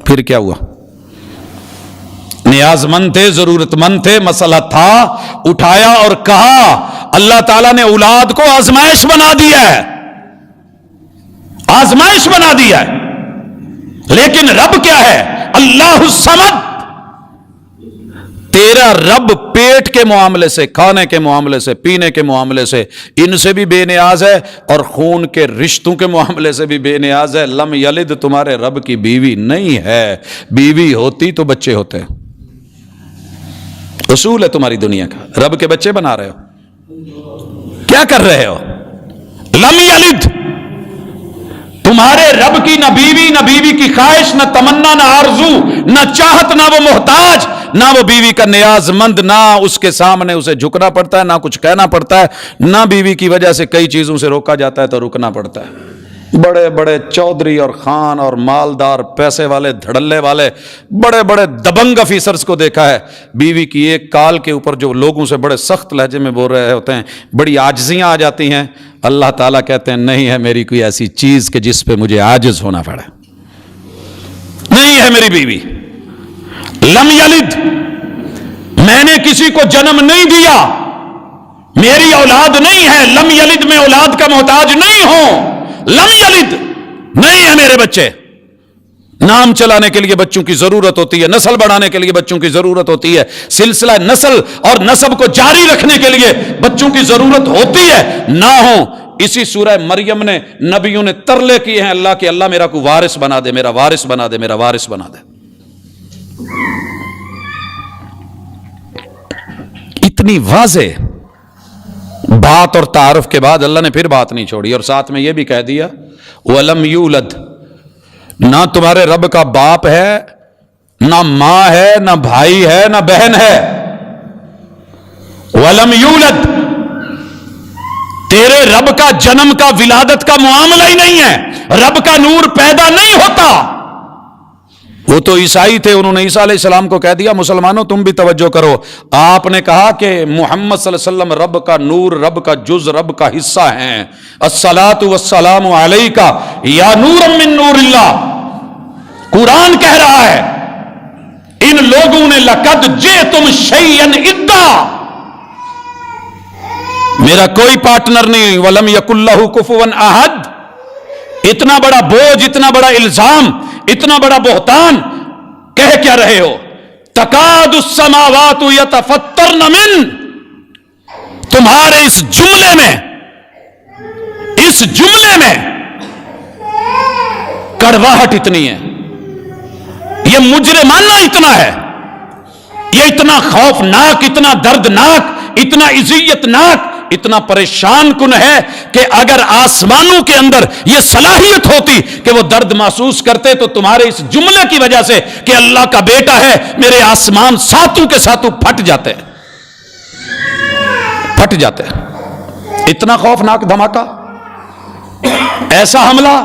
پھر کیا ہوا؟ نیاز مند تھے, ضرورت مند تھے, مسئلہ تھا, اٹھایا اور کہا. اللہ تعالیٰ نے اولاد کو آزمائش بنا دیا ہے, آزمائش بنا دیا ہے. لیکن رب کیا ہے؟ اللہ الصمد. تیرا رب پیٹ کے معاملے سے, کھانے کے معاملے سے, پینے کے معاملے سے, ان سے بھی بے نیاز ہے, اور خون کے رشتوں کے معاملے سے بھی بے نیاز ہے. لم یلد تمہارے رب کی بیوی نہیں ہے, بیوی ہوتی تو بچے ہوتے. اصول ہے تمہاری دنیا کا. رب کے بچے بنا رہے ہو, کیا کر رہے ہو؟ لم یلد, تمہارے رب کی نہ بیوی, نہ بیوی کی خواہش, نہ تمنا, نہ آرزو, نہ چاہت, نہ وہ محتاج, نہ وہ بیوی کا نیاز مند, نہ اس کے سامنے اسے جھکنا پڑتا ہے, نہ کچھ کہنا پڑتا ہے, نہ بیوی کی وجہ سے کئی چیزوں سے روکا جاتا ہے تو رکنا پڑتا ہے. بڑے بڑے چودھری اور خان اور مالدار, پیسے والے, دھڑلے والے, بڑے بڑے دبنگ افیسرز کو دیکھا ہے, بیوی کی ایک کال کے اوپر جو لوگوں سے بڑے سخت لہجے میں بول رہے ہوتے ہیں, بڑی عاجزیاں آ جاتی ہیں. اللہ تعالیٰ کہتے ہیں نہیں ہے میری کوئی ایسی چیز کہ جس پہ مجھے عاجز ہونا پڑے, نہیں ہے میری بیوی. لم یلد, میں نے کسی کو جنم نہیں دیا, میری اولاد نہیں ہے. لم یلد, میں اولاد کا محتاج نہیں ہوں. لم یلد, نہیں ہے میرے بچے. نام چلانے کے لیے بچوں کی ضرورت ہوتی ہے, نسل بڑھانے کے لیے بچوں کی ضرورت ہوتی ہے, سلسلہ نسل اور نسب کو جاری رکھنے کے لیے بچوں کی ضرورت ہوتی ہے. نہ ہو, اسی سورہ مریم نے نبیوں نے ترلے کیے ہیں اللہ کے, اللہ میرا کو وارث بنا دے, میرا وارث بنا دے, میرا وارث بنا دے. اتنی واضح بات اور تعارف کے بعد اللہ نے پھر بات نہیں چھوڑی, اور ساتھ میں یہ بھی کہہ دیا وَلَمْ يُولَدْ, نہ تمہارے رب کا باپ ہے نہ ماں ہے، نہ بھائی ہے، نہ بہن ہے. ولم یولد، تیرے رب کا جنم کا ولادت کا معاملہ ہی نہیں ہے. رب کا نور پیدا نہیں ہوتا. وہ تو عیسائی تھے، انہوں نے عیسیٰ علیہ السلام کو کہہ دیا مسلمانوں تم بھی توجہ کرو. آپ نے کہا کہ محمد صلی اللہ علیہ وسلم رب کا نور، رب کا جز، رب کا حصہ ہیں. الصلاۃ والسلام علیک یا نور من نور اللہ. قرآن کہہ رہا ہے ان لوگوں نے لقد جئتم شیئا ادا، میرا کوئی پارٹنر نہیں. ولم یکن لہ کفوا احد. اتنا بڑا بوجھ، اتنا بڑا الزام، اتنا بڑا بہتان کہہ کیا رہے ہو؟ تکاد السماوات یتفطرن من، تمہارے اس جملے میں کڑواہٹ اتنی ہے، یہ مجرمانہ اتنا ہے، یہ اتنا خوفناک، اتنا دردناک، اتنا اذیتناک، اتنا پریشان کن ہے کہ اگر آسمانوں کے اندر یہ صلاحیت ہوتی کہ وہ درد محسوس کرتے تو تمہارے اس جملے کی وجہ سے کہ اللہ کا بیٹا ہے میرے آسمان ساتوں کے ساتوں پھٹ جاتے. اتنا خوفناک دھماکہ، ایسا حملہ،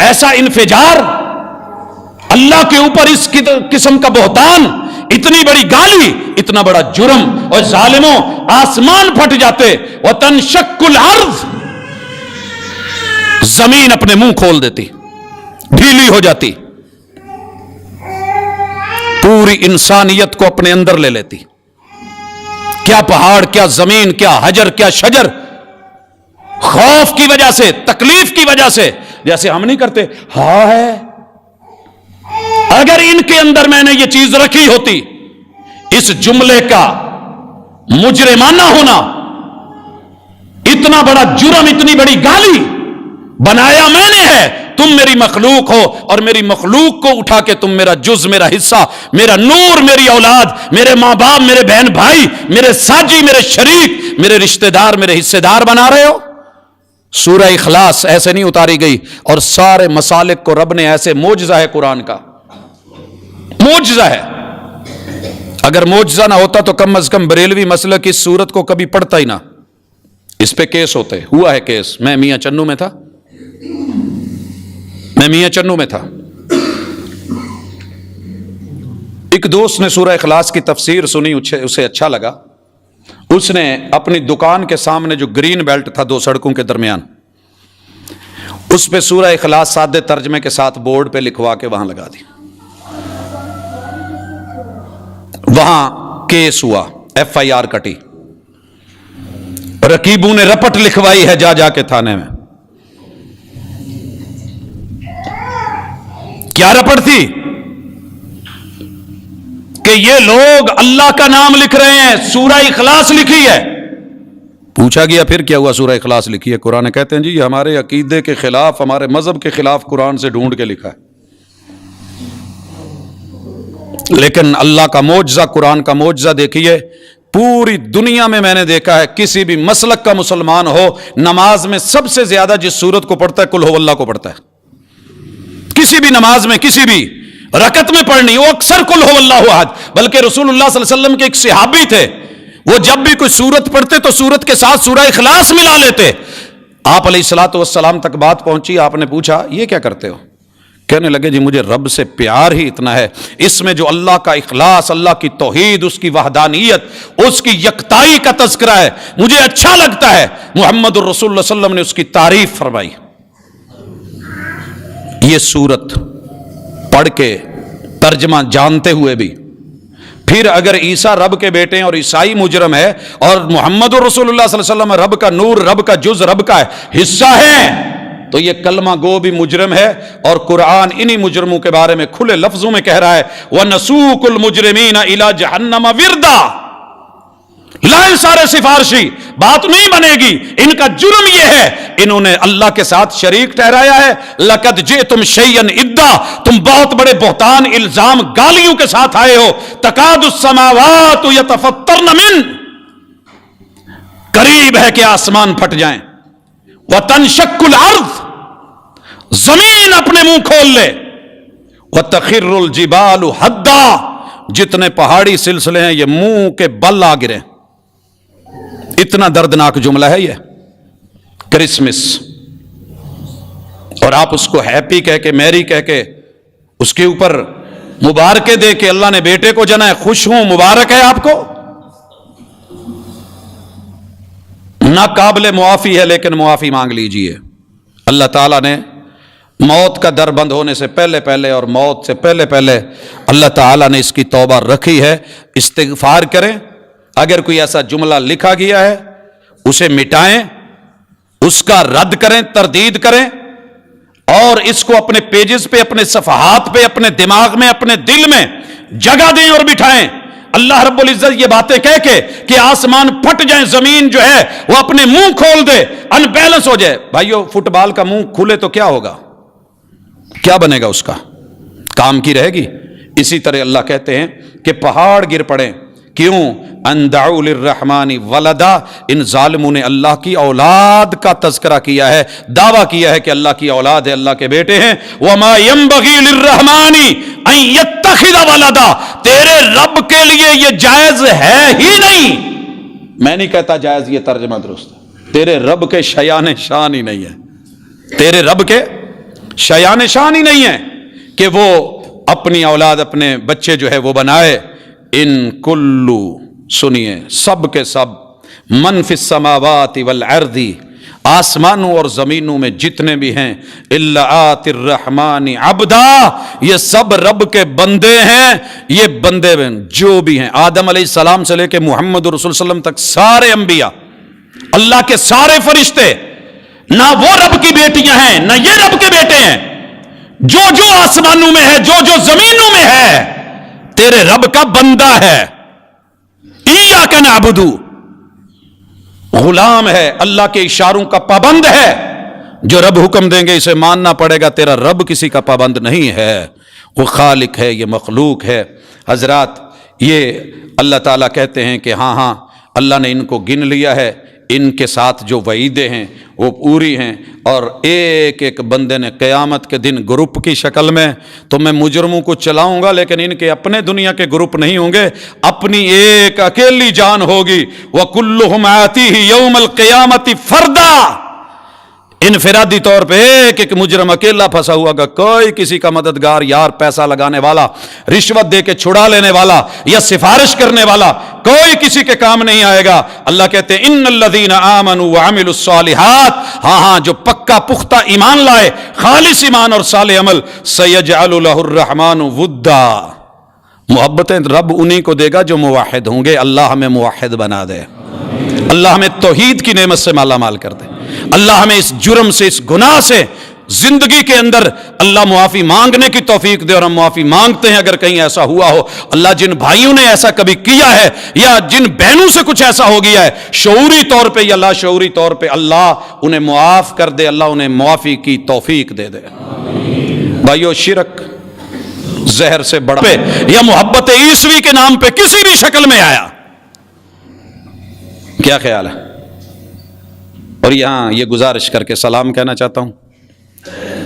ایسا انفجار، اللہ کے اوپر اس قسم کا بہتان، اتنی بڑی گالی، اتنا بڑا جرم. اور ظالموں آسمان پھٹ جاتے. وَتَنشَقُّ الْأَرْضُ، زمین اپنے منہ کھول دیتی، ڈھیلی ہو جاتی، پوری انسانیت کو اپنے اندر لے لیتی. کیا پہاڑ، کیا زمین، کیا حجر، کیا شجر، خوف کی وجہ سے، تکلیف کی وجہ سے، جیسے ہم نہیں کرتے ہاں ہے. اگر ان کے اندر میں نے یہ چیز رکھی ہوتی، اس جملے کا مجرمانہ ہونا، اتنا بڑا جرم، اتنی بڑی گالی، بنایا میں نے ہے، تم میری مخلوق ہو اور میری مخلوق کو اٹھا کے تم میرا جز، میرا حصہ، میرا نور، میری اولاد، میرے ماں باپ، میرے بہن بھائی، میرے ساجی، میرے شریک، میرے رشتہ دار، میرے حصے دار بنا رہے ہو. سورہ اخلاص ایسے نہیں اتاری گئی، اور سارے مسالک کو رب نے ایسے، معجزہ ہے قرآن کا، معجزہ ہے. اگر معجزہ نہ ہوتا تو کم از کم بریلوی مسلک کی سورت کو کبھی پڑھتا ہی نہ. اس پہ کیس ہوتے، ہوا ہے کیس. میں میاں چنو میں تھا. ایک دوست نے سورہ اخلاص کی تفسیر سنی، اسے اچھا لگا. اس نے اپنی دکان کے سامنے جو گرین بیلٹ تھا دو سڑکوں کے درمیان، اس پہ سورہ اخلاص سادے ترجمے کے ساتھ بورڈ پہ لکھوا کے وہاں لگا دی. وہاں کیس ہوا، FIR کٹی، رقیبوں نے رپٹ لکھوائی ہے جا کے تھانے میں. کیا رپٹ تھی؟ کہ یہ لوگ اللہ کا نام لکھ رہے ہیں، سورہ اخلاص لکھی ہے. پوچھا گیا پھر کیا ہوا؟ سورہ اخلاص لکھی ہے. قرآن کہتے ہیں جی یہ ہمارے عقیدے کے خلاف، ہمارے مذہب کے خلاف قرآن سے ڈھونڈ کے لکھا ہے. لیکن اللہ کا معجزہ، قرآن کا معجزہ دیکھیے. پوری دنیا میں نے دیکھا ہے کسی بھی مسلک کا مسلمان ہو، نماز میں سب سے زیادہ جس سورت کو پڑھتا ہے قل ھو اللہ کو پڑھتا ہے. کسی بھی نماز میں، کسی بھی رکعت میں پڑھنی، وہ اکثر قل ھو اللہ احد. بلکہ رسول اللہ صلی اللہ علیہ وسلم کے ایک صحابی تھے، وہ جب بھی کوئی سورت پڑھتے تو سورت کے ساتھ سورہ اخلاص ملا لیتے. آپ علیہ الصلوۃ والسلام تک بات پہنچی. آپ نے پوچھا یہ کیا کرتے ہو؟ کہنے لگے جی مجھے رب سے پیار ہی اتنا ہے، اس میں جو اللہ کا اخلاص، اللہ کی توحید، اس کی وحدانیت، اس کی یکتائی کا تذکرہ ہے، مجھے اچھا لگتا ہے. محمد الرسول اللہ صلی اللہ علیہ وسلم نے اس کی تعریف فرمائی. یہ سورت پڑھ کے ترجمہ جانتے ہوئے بھی پھر اگر عیسیٰ رب کے بیٹے ہیں اور عیسائی مجرم ہے، اور محمد الرسول اللہ صلی اللہ علیہ وسلم رب کا نور، رب کا جز، رب کا حصہ ہے، تو یہ کلمہ گو بھی مجرم ہے. اور قرآن انہی مجرموں کے بارے میں کھلے لفظوں میں کہہ رہا ہے وَنَسُوقُ الْمُجْرِمِينَ إِلَى جَهَنَّمَ وِرْدًا. لائن سارے سفارشی، بات نہیں بنے گی. ان کا جرم یہ ہے انہوں نے اللہ کے ساتھ شریک ٹھہرایا ہے. لَقَدْ جِئْتُمْ شَيْئًا إِدًّا، تم بہت بڑے بہتان، الزام، گالیوں کے ساتھ آئے ہو. تَكَادُ السَّمَاوَاتُ يَتَفَطَّرْنَ مِنْ، قریب ہے کہ آسمان پھٹ جائیں. وَتَنشَقُّ الْأَرْضُ، زمین اپنے منہ کھول لے. وَتَخِرُّ الْجِبَالُ حَدًّا، جتنے پہاڑی سلسلے ہیں یہ منہ کے بل آ گرے. اتنا دردناک جملہ ہے یہ کرسمس، اور آپ اس کو ہیپی کہہ کے، میری کہہ کے، اس کے اوپر مبارکیں دے کے اللہ نے بیٹے کو جنا ہے، خوش ہوں، مبارک ہے آپ کو. نہ قابل معافی ہے، لیکن معافی مانگ لیجئے. اللہ تعالیٰ نے موت کا در بند ہونے سے پہلے اور موت سے پہلے اللہ تعالیٰ نے اس کی توبہ رکھی ہے. استغفار کریں. اگر کوئی ایسا جملہ لکھا گیا ہے اسے مٹائیں، اس کا رد کریں، تردید کریں، اور اس کو اپنے پیجز پہ، اپنے صفحات پہ، اپنے دماغ میں، اپنے دل میں جگہ دیں اور بٹھائیں. اللہ رب العزت یہ باتیں کہہ کے کہ آسمان پھٹ جائیں، زمین جو ہے وہ اپنے منہ کھول دے، ان بیلنس ہو جائے. بھائیو، فٹ بال کا منہ کھلے تو کیا ہوگا؟ کیا بنے گا؟ اس کا کام کی رہے گی. اسی طرح اللہ کہتے ہیں کہ پہاڑ گر پڑیں. کیوں؟ ان دعوا للرحمن ولدا، ان ظالموں نے اللہ کی اولاد کا تذکرہ کیا ہے، دعویٰ کیا ہے کہ اللہ کی اولاد ہے، اللہ کے بیٹے ہیں. وما ينبغي للرحمن ان يتخذ ولدا، تیرے رب کے لیے یہ جائز ہے ہی نہیں. میں نہیں کہتا جائز، یہ ترجمہ درست ہے. تیرے رب کے شیان شان ہی نہیں ہے، تیرے رب کے شیان شان ہی نہیں ہے کہ وہ اپنی اولاد، اپنے بچے جو ہے وہ بنائے. ان کلو، سنیے، سب کے سب، من فی السماوات والارض، آسمانوں اور زمینوں میں جتنے بھی ہیں، الا آتی الرحمن عبدا، یہ سب رب کے بندے ہیں. یہ بندے جو بھی ہیں، آدم علیہ السلام سے لے کے محمد رسول صلی اللہ علیہ وسلم تک سارے انبیاء، اللہ کے سارے فرشتے، نہ وہ رب کی بیٹیاں ہیں نہ یہ رب کے بیٹے ہیں. جو جو آسمانوں میں ہے، جو جو زمینوں میں ہے، تیرے رب کا بندہ ہے. ایاک نعبد، غلام ہے، اللہ کے اشاروں کا پابند ہے. جو رب حکم دیں گے اسے ماننا پڑے گا. تیرا رب کسی کا پابند نہیں ہے، وہ خالق ہے، یہ مخلوق ہے. حضرات، یہ اللہ تعالیٰ کہتے ہیں کہ ہاں اللہ نے ان کو گن لیا ہے، ان کے ساتھ جو وعیدیں ہیں وہ پوری ہیں. اور ایک ایک بندے نے قیامت کے دن گروپ کی شکل میں، تو میں مجرموں کو چلاؤں گا، لیکن ان کے اپنے دنیا کے گروپ نہیں ہوں گے، اپنی ایک اکیلی جان ہوگی. وَكُلُّهُمْ آتِيهِ يَوْمَ الْقِيَامَةِ فَرْدًا، انفرادی طور پہ ایک ایک مجرم اکیلا پھنسا ہوا گا. کوئی کسی کا مددگار، یار، پیسہ لگانے والا، رشوت دے کے چھڑا لینے والا یا سفارش کرنے والا، کوئی کسی کے کام نہیں آئے گا. اللہ کہتے ہیں ان الذین آمنوا وعملوا الصالحات، ہاں جو پکا پختہ ایمان لائے، خالص ایمان اور صالح عمل، سیجعل لہ الرحمن ودا، محبتیں رب انہی کو دے گا جو موحد ہوں گے. اللہ ہمیں موحد بنا دے، اللہ ہمیں توحید کی نعمت سے مالا مال کر دے. اللہ ہمیں اس جرم سے، اس گناہ سے زندگی کے اندر اللہ معافی مانگنے کی توفیق دے. اور ہم معافی مانگتے ہیں اگر کہیں ایسا ہوا ہو. اللہ جن بھائیوں نے ایسا کبھی کیا ہے یا جن بہنوں سے کچھ ایسا ہو گیا ہے شعوری طور پہ یا لاشعوری طور پہ، اللہ انہیں معاف کر دے، اللہ انہیں معافی کی توفیق دے دے. بھائیو، شرک زہر سے بڑا یا محبت عیسوی کے نام پہ کسی بھی شکل میں آیا، کیا خیال ہے؟ اور یہاں یہ گزارش کر کے سلام کہنا چاہتا ہوں،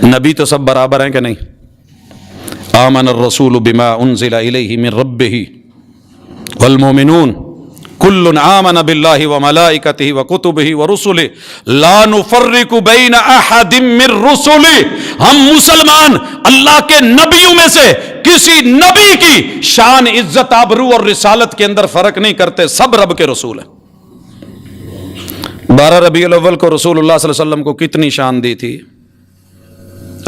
نبی تو سب برابر ہیں کہ نہیں؟ آمن الرسول بما انزل الیہ من ربہ والمؤمنون کل آمن باللہ وملائکتہ وکتبہ ورسلہ لا نفرق بین احد من رسلہ. ہم مسلمان اللہ کے نبیوں میں سے کسی نبی کی شان، عزت، آبرو اور رسالت کے اندر فرق نہیں کرتے، سب رب کے رسول ہیں. 12 ربیع الاول کو رسول اللہ صلی اللہ علیہ وسلم کو کتنی شان دی تھی؟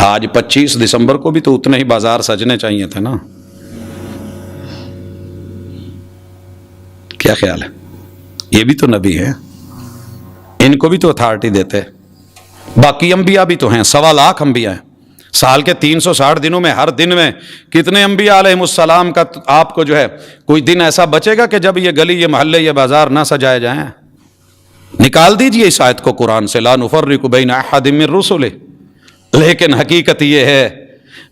آج 25 دسمبر کو بھی تو اتنے ہی بازار سجنے چاہیے تھے نا. کیا خیال ہے؟ یہ بھی تو نبی ہے، ان کو بھی تو اتھارٹی دیتے. باقی انبیاء بھی تو ہیں، 1.25 لاکھ انبیاء ہیں. سال کے 360 دنوں میں ہر دن میں کتنے انبیاء علیہ السلام کا آپ کو جو ہے کوئی دن ایسا بچے گا کہ جب یہ گلی، یہ محلے، یہ بازار نہ سجائے جائیں؟ نکال دیجئے اس آیت کو قرآن سے، لا نفرق بین احد من رسلہ. لیکن حقیقت یہ ہے،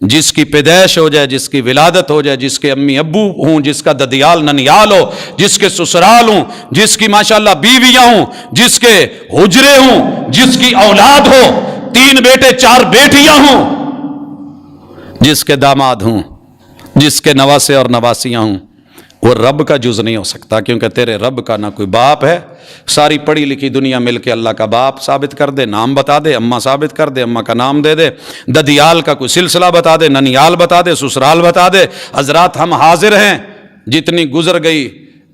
جس کی پیدائش ہو جائے، جس کی ولادت ہو جائے، جس کے امی ابو ہوں، جس کا ددیال ننیال ہو، جس کے سسرال ہوں، جس کی ماشاءاللہ بیویاں ہوں، جس کے حجرے ہوں، جس کی اولاد ہو، 3 بیٹے 4 بیٹیاں ہوں، جس کے داماد ہوں، جس کے نواسے اور نواسیاں ہوں، وہ رب کا جز نہیں ہو سکتا، کیونکہ تیرے رب کا نہ کوئی باپ ہے۔ ساری پڑھی لکھی دنیا مل کے اللہ کا باپ ثابت کر دے، نام بتا دے، اماں ثابت کر دے، اماں کا نام دے دے، ددیال کا کوئی سلسلہ بتا دے، ننیال بتا دے، سسرال بتا دے۔ حضرات ہم حاضر ہیں، جتنی گزر گئی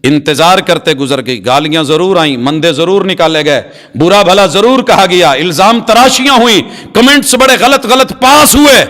انتظار کرتے گزر گئی، گالیاں ضرور آئیں، مندے ضرور نکالے گئے، برا بھلا ضرور کہا گیا، الزام تراشیاں ہوئی، کمنٹس بڑے غلط غلط پاس ہوئے،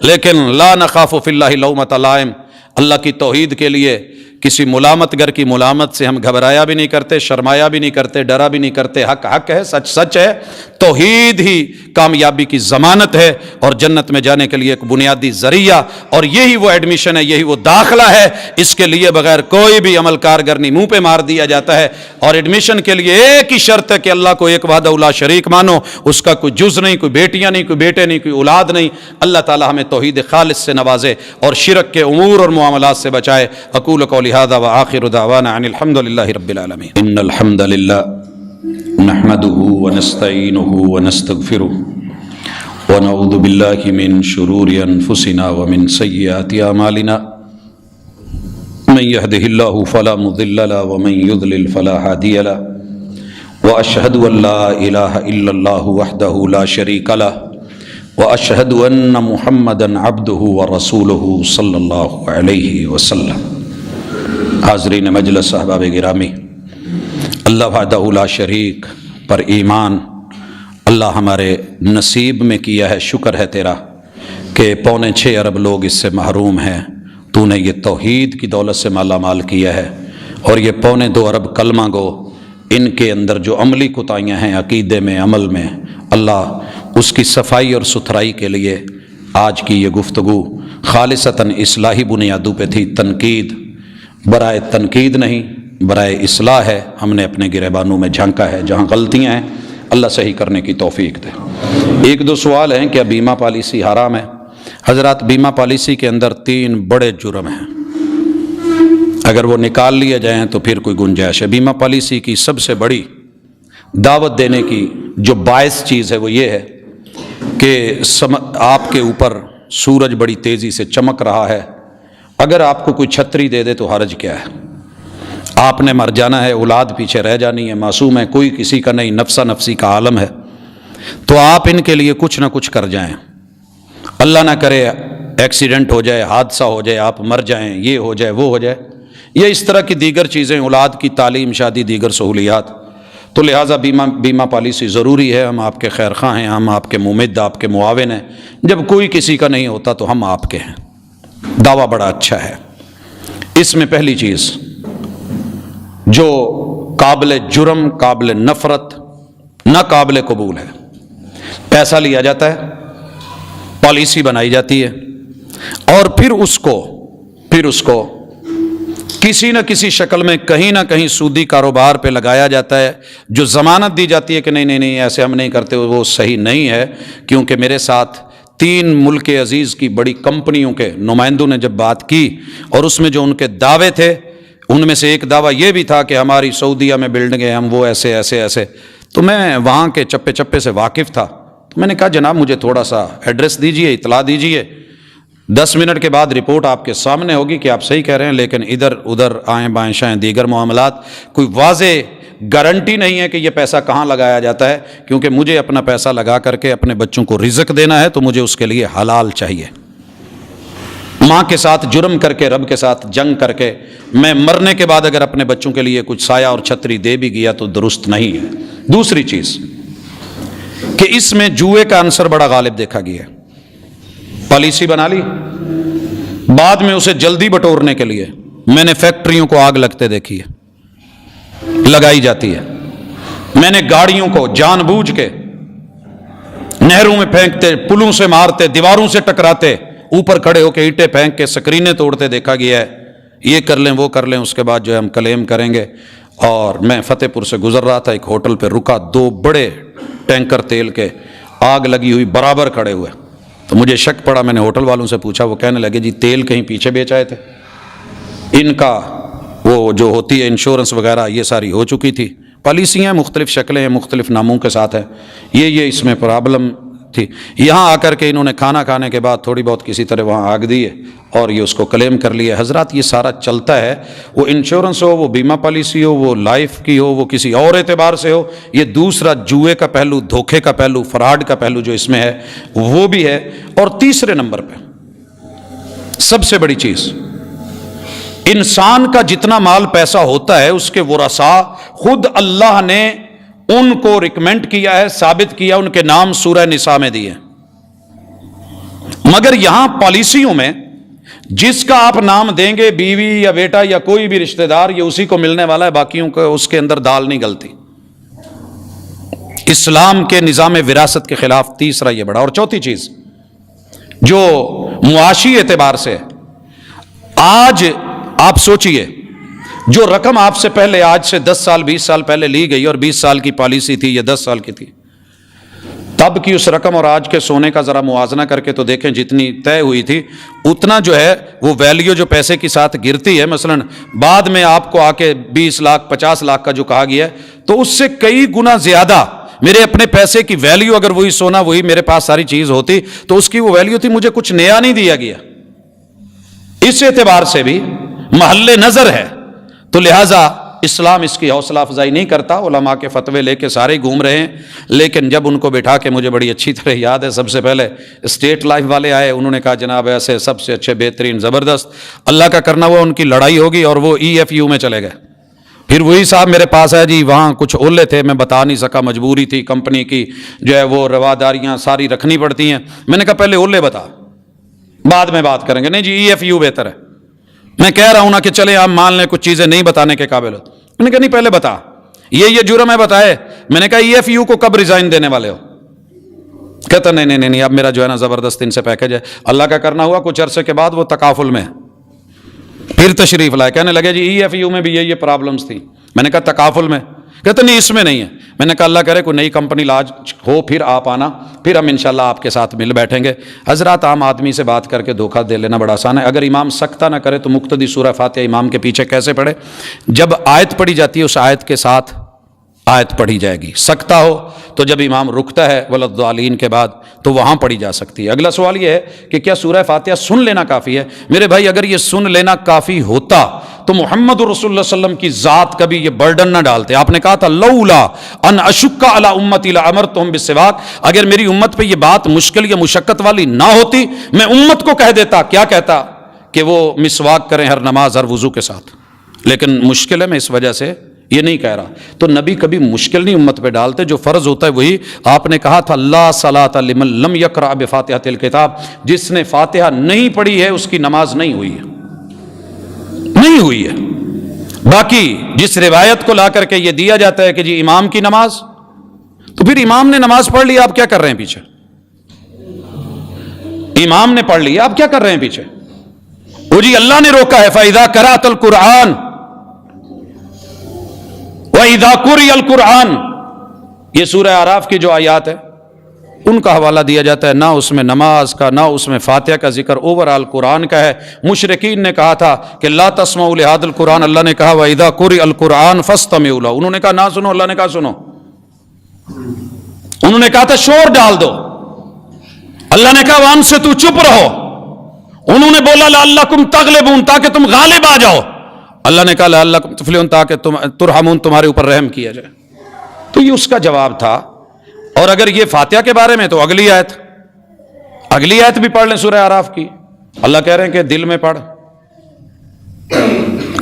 لیکن لا نخاف فی اللہ لومۃ لائم، اللہ کی توحید کے لیے کسی ملامت گر کی ملامت سے ہم گھبرایا بھی نہیں کرتے، شرمایا بھی نہیں کرتے، ڈرا بھی نہیں کرتے۔ حق حق ہے، سچ سچ ہے، توحید ہی کامیابی کی ضمانت ہے اور جنت میں جانے کے لیے ایک بنیادی ذریعہ، اور یہی وہ ایڈمیشن ہے، یہی وہ داخلہ ہے۔ اس کے لیے بغیر کوئی بھی عمل کارگر نہیں، منہ پہ مار دیا جاتا ہے۔ اور ایڈمیشن کے لیے ایک ہی شرط ہے کہ اللہ کو ایک وحدہ لا شریک مانو، اس کا کوئی جز نہیں، کوئی بیٹیاں نہیں، کوئی بیٹے نہیں، کوئی اولاد نہیں۔ اللہ تعالی ہمیں توحید خالص سے نوازے اور شرک کے امور اور معاملات سے بچائے۔ اقول قولی هذا وآخر دعوانا عن الحمد للہ رب العالمین۔ ان الحمد للہ نحمده ونستعینه ونستغفره ونعوذ باللہ من شرور انفسنا ومن سیئات اعمالنا من يهده الله فلا مضل له ومن يضلل فلا هادي له واشهد ان لا اله الا الله وحده لا شريك له واشهد ان محمدا عبده ورسوله صلی اللہ علیہ وسلم۔ حاضرین مجلس، احباب گرامی، اللہ وحدہ لا شریک پر ایمان اللہ ہمارے نصیب میں کیا ہے۔ شکر ہے تیرا کہ 6.25 ارب لوگ اس سے محروم ہیں، تو نے یہ توحید کی دولت سے مالا مال کیا ہے، اور یہ 2.25 ارب کلمہ گو، ان کے اندر جو عملی کوتاہیاں ہیں عقیدے میں، عمل میں، اللہ اس کی صفائی اور ستھرائی کے لیے آج کی یہ گفتگو خالصتاً اصلاحی بنیادوں پہ تھی، تنقید برائے تنقید نہیں، برائے اصلاح ہے۔ ہم نے اپنے گریبانوں میں جھانکا ہے، جہاں غلطیاں ہیں اللہ صحیح کرنے کی توفیق دے۔ 1-2 سوال ہیں، کیا بیمہ پالیسی حرام ہے؟ حضرات، بیمہ پالیسی کے اندر 3 بڑے جرم ہیں، اگر وہ نکال لیے جائیں تو پھر کوئی گنجائش ہے۔ بیمہ پالیسی کی سب سے بڑی دعوت دینے کی جو باعث چیز ہے وہ یہ ہے کہ آپ کے اوپر سورج بڑی تیزی سے چمک رہا ہے، اگر آپ کو کوئی چھتری دے دے تو حرج کیا ہے؟ آپ نے مر جانا ہے، اولاد پیچھے رہ جانی ہے، معصوم ہے، کوئی کسی کا نہیں، نفسا نفسی کا عالم ہے، تو آپ ان کے لیے کچھ نہ کچھ کر جائیں۔ اللہ نہ کرے ایکسیڈنٹ ہو جائے، حادثہ ہو جائے، آپ مر جائیں، یہ ہو جائے، وہ ہو جائے، یا اس طرح کی دیگر چیزیں، اولاد کی تعلیم، شادی، دیگر سہولیات، تو لہٰذا بیمہ پالیسی ضروری ہے۔ ہم آپ کے خیر خواہ ہیں، ہم آپ کے ممد، آپ کے معاون ہیں۔ جب کوئی کسی کا نہیں ہوتا تو ہم آپ کے ہیں۔ دعویٰ بڑا اچھا ہے۔ اس میں پہلی چیز جو قابل جرم، قابل نفرت، ناقابل قبول ہے، پیسہ لیا جاتا ہے، پالیسی بنائی جاتی ہے، اور پھر اس کو کسی نہ کسی شکل میں کہیں نہ کہیں سودی کاروبار پہ لگایا جاتا ہے، جو ضمانت دی جاتی ہے کہ نہیں ایسے ہم نہیں کرتے، وہ صحیح نہیں ہے۔ کیونکہ میرے ساتھ 3 ملک عزیز کی بڑی کمپنیوں کے نمائندوں نے جب بات کی، اور اس میں جو ان کے دعوے تھے، ان میں سے ایک دعویٰ یہ بھی تھا کہ ہماری سعودیہ میں بلڈنگیں، ہم وہ ایسے، تو میں وہاں کے چپے چپے سے واقف تھا، تو میں نے کہا جناب مجھے تھوڑا سا ایڈریس دیجئے، اطلاع دیجئے، 10 منٹ کے بعد رپورٹ آپ کے سامنے ہوگی کہ آپ صحیح کہہ رہے ہیں، لیکن ادھر ادھر آئیں بائیں شائیں دیگر معاملات، کوئی واضح گارنٹی نہیں ہے کہ یہ پیسہ کہاں لگایا جاتا ہے، کیونکہ مجھے اپنا پیسہ لگا کر کے اپنے بچوں کو رزق دینا ہے، تو مجھے اس کے لیے حلال چاہیے۔ ماں کے ساتھ جرم کر کے، رب کے ساتھ جنگ کر کے، میں مرنے کے بعد اگر اپنے بچوں کے لیے کچھ سایہ اور چھتری دے بھی گیا تو درست نہیں ہے۔ دوسری چیز کہ اس میں جوئے کا عنصر بڑا غالب دیکھا گیا ہے۔ پالیسی بنا لی، بعد میں اسے جلدی بٹورنے کے لیے میں نے فیکٹریوں کو آگ لگتے دیکھی ہے، لگائی جاتی ہے۔ میں نے گاڑیوں کو جان بوجھ کے نہروں میں پھینکتے، پلوں سے مارتے، دیواروں سے ٹکراتے، اوپر کھڑے ہو کے اینٹیں پھینک کے سکرینیں توڑتے دیکھا گیا ہے۔ یہ کر لیں، وہ کر لیں، اس کے بعد جو ہے ہم کلیم کریں گے۔ اور میں فتح پور سے گزر رہا تھا، ایک ہوٹل پہ رکا، 2 بڑے ٹینکر تیل کے آگ لگی ہوئی برابر کھڑے ہوئے، تو مجھے شک پڑا، میں نے ہوٹل والوں سے پوچھا، وہ کہنے لگے جی تیل کہیں پیچھے بیچ آئے تھے، ان کا وہ جو ہوتی ہے انشورنس وغیرہ یہ ساری ہو چکی تھی۔ پالیسیاں مختلف شکلیں ہیں، مختلف ناموں کے ساتھ ہیں، یہ اس میں پرابلم تھی. یہاں آ کر کے انہوں نے کھانا کھانے کے بعد تھوڑی بہت کسی طرح وہاں آگ دی ہے اور یہ اس کو کلیم کر لیا. حضرات یہ سارا چلتا ہے، وہ انشورنس ہو، وہ بیمہ پالیسی ہو، وہ لائف کی ہو، وہ کسی اور اعتبار سے ہو. یہ دوسرا جوئے کا پہلو، دھوکے کا پہلو، فراڈ کا پہلو جو اس میں ہے وہ بھی ہے. اور تیسرے نمبر پہ سب سے بڑی چیز، انسان کا جتنا مال پیسہ ہوتا ہے اس کے ورثاء خود اللہ نے ان کو ریکمینڈ کیا ہے، ثابت کیا، ان کے نام سورہ نساء میں دیے. مگر یہاں پالیسیوں میں جس کا آپ نام دیں گے، بیوی یا بیٹا یا کوئی بھی رشتہ دار، یہ اسی کو ملنے والا ہے، باقیوں کو اس کے اندر دال نہیں گلتی. اسلام کے نظام وراثت کے خلاف تیسرا یہ بڑا. اور چوتھی چیز جو معاشی اعتبار سے آج آپ سوچئے، جو رقم آپ سے پہلے آج سے 10 سال 20 سال پہلے لی گئی اور 20 سال کی پالیسی تھی یا 10 سال کی تھی، تب کی اس رقم اور آج کے سونے کا ذرا موازنہ کر کے تو دیکھیں، جتنی طے ہوئی تھی اتنا جو ہے وہ ویلیو جو پیسے کے ساتھ گرتی ہے. مثلا بعد میں آپ کو آ کے 20 لاکھ 50 لاکھ کا جو کہا گیا ہے، تو اس سے کئی گنا زیادہ میرے اپنے پیسے کی ویلیو، اگر وہی سونا وہی میرے پاس ساری چیز ہوتی تو اس کی وہ ویلیو تھی، مجھے کچھ نیا نہیں دیا گیا. اس اعتبار سے بھی محل نظر ہے. تو لہٰذا اسلام اس کی حوصلہ افزائی نہیں کرتا. علماء کے فتوے لے کے سارے گھوم رہے ہیں، لیکن جب ان کو بٹھا کے، مجھے بڑی اچھی طرح یاد ہے، سب سے پہلے اسٹیٹ لائف والے آئے، انہوں نے کہا جناب ایسے سب سے اچھے، بہترین، زبردست، اللہ کا کرنا ہوا ان کی لڑائی ہوگی اور وہ EFU میں چلے گئے. پھر وہی صاحب میرے پاس ہے جی، وہاں کچھ اولے تھے، میں بتا نہیں سکا، مجبوری تھی، کمپنی کی جو ہے وہ رواداریاں ساری رکھنی پڑتی ہیں. میں نے کہا پہلے اولے بتا، بعد میں بات کریں گے. نہیں جی EFU بہتر ہے. میں کہہ رہا ہوں نا کہ چلے آپ مان لیں کچھ چیزیں نہیں بتانے کے قابل ہو. میں نے کہا نہیں پہلے بتا، یہ جرم ہے، بتائے. میں نے کہا EFU کو کب ریزائن دینے والے ہو؟ کہتا نہیں اب میرا جو ہے نا زبردست ان سے پیکج ہے. اللہ کا کرنا ہوا کچھ عرصے کے بعد وہ تکافل میں پھر تشریف لائے، کہنے لگے جی EFU میں بھی یہ پرابلمس تھی. میں نے کہا تکافل میں؟ کہتے نہیں اس میں نہیں ہے. میں نے کہا اللہ کرے کوئی نئی کمپنی لاج ہو، پھر آپ آنا، پھر ہم انشاءاللہ آپ کے ساتھ مل بیٹھیں گے. حضرات عام آدمی سے بات کر کے دھوکہ دے لینا بڑا آسان ہے. اگر امام سکتہ نہ کرے تو مقتدی سورہ فاتحہ امام کے پیچھے کیسے پڑھے؟ جب آیت پڑھی جاتی ہے اس آیت کے ساتھ آیت پڑھی جائے گی. سکتہ ہو تو جب امام رکتا ہے ولضالین کے بعد تو وہاں پڑھی جا سکتی ہے. اگلا سوال یہ ہے کہ کیا سورہ فاتحہ سن لینا کافی ہے؟ میرے بھائی اگر یہ سن لینا کافی ہوتا تو محمد رسول اللہ صلی اللہ علیہ وسلم کی ذات کبھی یہ برڈن نہ ڈالتے. آپ نے کہا تھا لولا ان اشک علی امتی لامرتہم بالسواک، اگر میری امت پہ یہ بات مشکل یا مشقت والی نہ ہوتی میں امت کو کہہ دیتا. کیا کہتا؟ کہ وہ مسواک کریں ہر نماز ہر وضو کے ساتھ. لیکن مشکل ہے، میں اس وجہ سے یہ نہیں کہہ رہا. تو نبی کبھی مشکل نہیں امت پہ ڈالتے، جو فرض ہوتا ہے وہی. آپ نے کہا تھا لا صلاۃ لمن لم یقرأ بفاتحۃ الکتاب، جس نے فاتحہ نہیں پڑھی ہے اس کی نماز نہیں ہوئی ہے، نہیں ہوئی ہے. باقی جس روایت کو لا کر کے یہ دیا جاتا ہے کہ جی امام کی نماز، تو پھر امام نے نماز پڑھ لی، آپ کیا کر رہے ہیں پیچھے؟ امام نے پڑھ لی، آپ کیا کر رہے ہیں پیچھے؟ وہ جی اللہ نے روکا ہے فَإِذَا قَرَأْتَ الْقُرْآنَ وَإِذَا قُرِئَ الْقُرْآنُ، یہ سورہ اعراف کی جو آیات ہے ان کا حوالہ دیا جاتا ہے. نہ اس میں نماز کا نہ اس میں فاتحہ کا ذکر، اوورآل قرآن کا ہے. مشرکین نے کہا تھا کہ لا تسمعوا لهذا القرآن، اللہ نے کہا وَإِذَا قُرِئَ الْقُرْآنُ فَاسْتَمِعُوا لَهُ، انہوں نے کہا نہ سنو، اللہ نے کہا سنو. انہوں نے کہا تھا شور ڈال دو، اللہ نے کہا وَأَنصِتُوا، چپ رہو. انہوں نے بولا لعلکم تغلبون، تاکہ تم غالب آ جاؤ. اللہ نے کہا لعلکم تفلحون، تاکہ تم ترحمون، تمہارے اوپر رحم کیا جائے. تو یہ اس کا جواب تھا. اور اگر یہ فاتحہ کے بارے میں تو اگلی آیت بھی پڑھ لیں سورہ اعراف کی. اللہ کہہ رہے ہیں کہ دل میں پڑھ،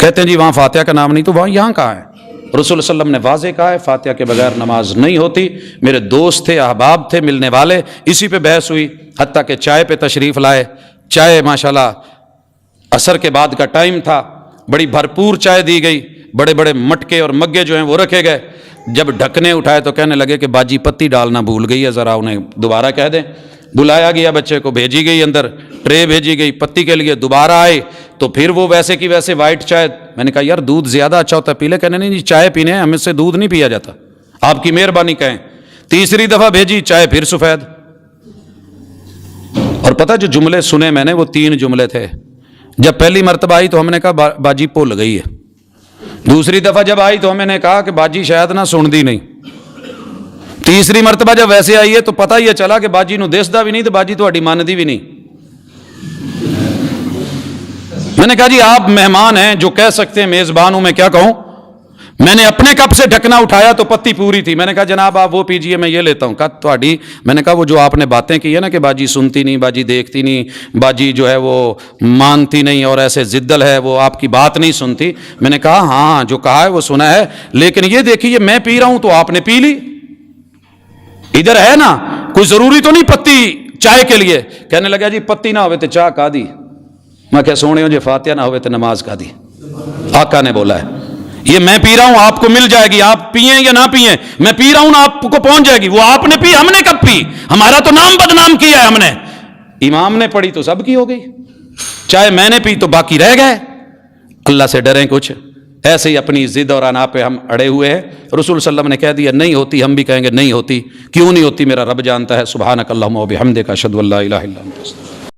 کہتے ہیں جی وہاں فاتحہ کا نام نہیں، تو وہاں یہاں کہاں ہے؟ رسول اللہ صلی اللہ علیہ وسلم نے واضح کہا ہے فاتحہ کے بغیر نماز نہیں ہوتی. میرے دوست تھے، احباب تھے، ملنے والے، اسی پہ بحث ہوئی، حتیٰ کہ چائے پہ تشریف لائے. چائے ماشاءاللہ عصر کے بعد کا ٹائم تھا، بڑی بھرپور چائے دی گئی، بڑے بڑے مٹکے اور مگے جو ہیں وہ رکھے گئے. جب ڈھکنے اٹھائے تو کہنے لگے کہ باجی پتی ڈالنا بھول گئی ہے، ذرا انہیں دوبارہ کہہ دیں. بلایا گیا بچے کو، بھیجی گئی اندر ٹرے بھیجی گئی پتی کے لیے. دوبارہ آئے تو پھر وہ ویسے کی ویسے وائٹ چائے. میں نے کہا یار دودھ زیادہ اچھا ہوتا ہے، پی لے. کہنے نہیں جی چائے پینے ہیں، ہمیں سے دودھ نہیں پیا جاتا، آپ کی مہربانی کہیں. تیسری دفعہ بھیجی چائے پھر سفید. اور پتہ جو جملے سنے میں نے وہ 3 جملے تھے. جب پہلی مرتبہ آئی تو ہم نے کہا باجی بھول گئی ہے. دوسری دفعہ جب آئی تو ہم نے کہا کہ باجی شاید نہ سن دی نہیں. تیسری مرتبہ جب ویسے آئی ہے تو پتہ یہ چلا کہ باجی نو دیسدا بھی نہیں تو باجی تہاڈی مانتی بھی نہیں. میں نے کہا جی آپ مہمان ہیں جو کہہ سکتے ہیں میزبان ہوں, میں کیا کہوں. میں نے اپنے کپ سے ڈھکنا اٹھایا تو پتی پوری تھی. میں نے کہا جناب آپ وہ پیجئے میں یہ لیتا ہوں. کہا تہاڈی, میں نے کہا وہ جو آپ نے باتیں کی ہے نا کہ باجی سنتی نہیں, باجی دیکھتی نہیں, باجی جو ہے وہ مانتی نہیں اور ایسے زدل ہے, وہ آپ کی بات نہیں سنتی. میں نے کہا ہاں جو کہا ہے وہ سنا ہے, لیکن یہ دیکھیے میں پی رہا ہوں تو آپ نے پی لی. ادھر ہے نا کوئی ضروری تو نہیں پتی چائے کے لیے. کہنے لگا جی پتی نہ ہوئے تو چاہ کا دی. میں کہ سونے ہو جی فاتحہ نہ ہوئے تو نماز کا دی. آقا نے بولا ہے یہ میں پی رہا ہوں آپ کو مل جائے گی, آپ پئیں یا نہ پئیں, میں پی رہا ہوں نا آپ کو پہنچ جائے گی. وہ آپ نے پی, ہم نے کب پی, ہمارا تو نام بدنام کیا ہے ہم نے. امام نے پڑھی تو سب کی ہو گئی, چاہے میں نے پی تو باقی رہ گئے. اللہ سے ڈریں کچھ. ایسے ہی اپنی ضد اور انا پہ ہم اڑے ہوئے ہیں. رسول صلی اللہ علیہ وسلم نے کہہ دیا نہیں ہوتی, ہم بھی کہیں گے نہیں ہوتی. کیوں نہیں ہوتی, میرا رب جانتا ہے. سبحانک اللہم و بحمدک اشہد ان لا الہ الا انت.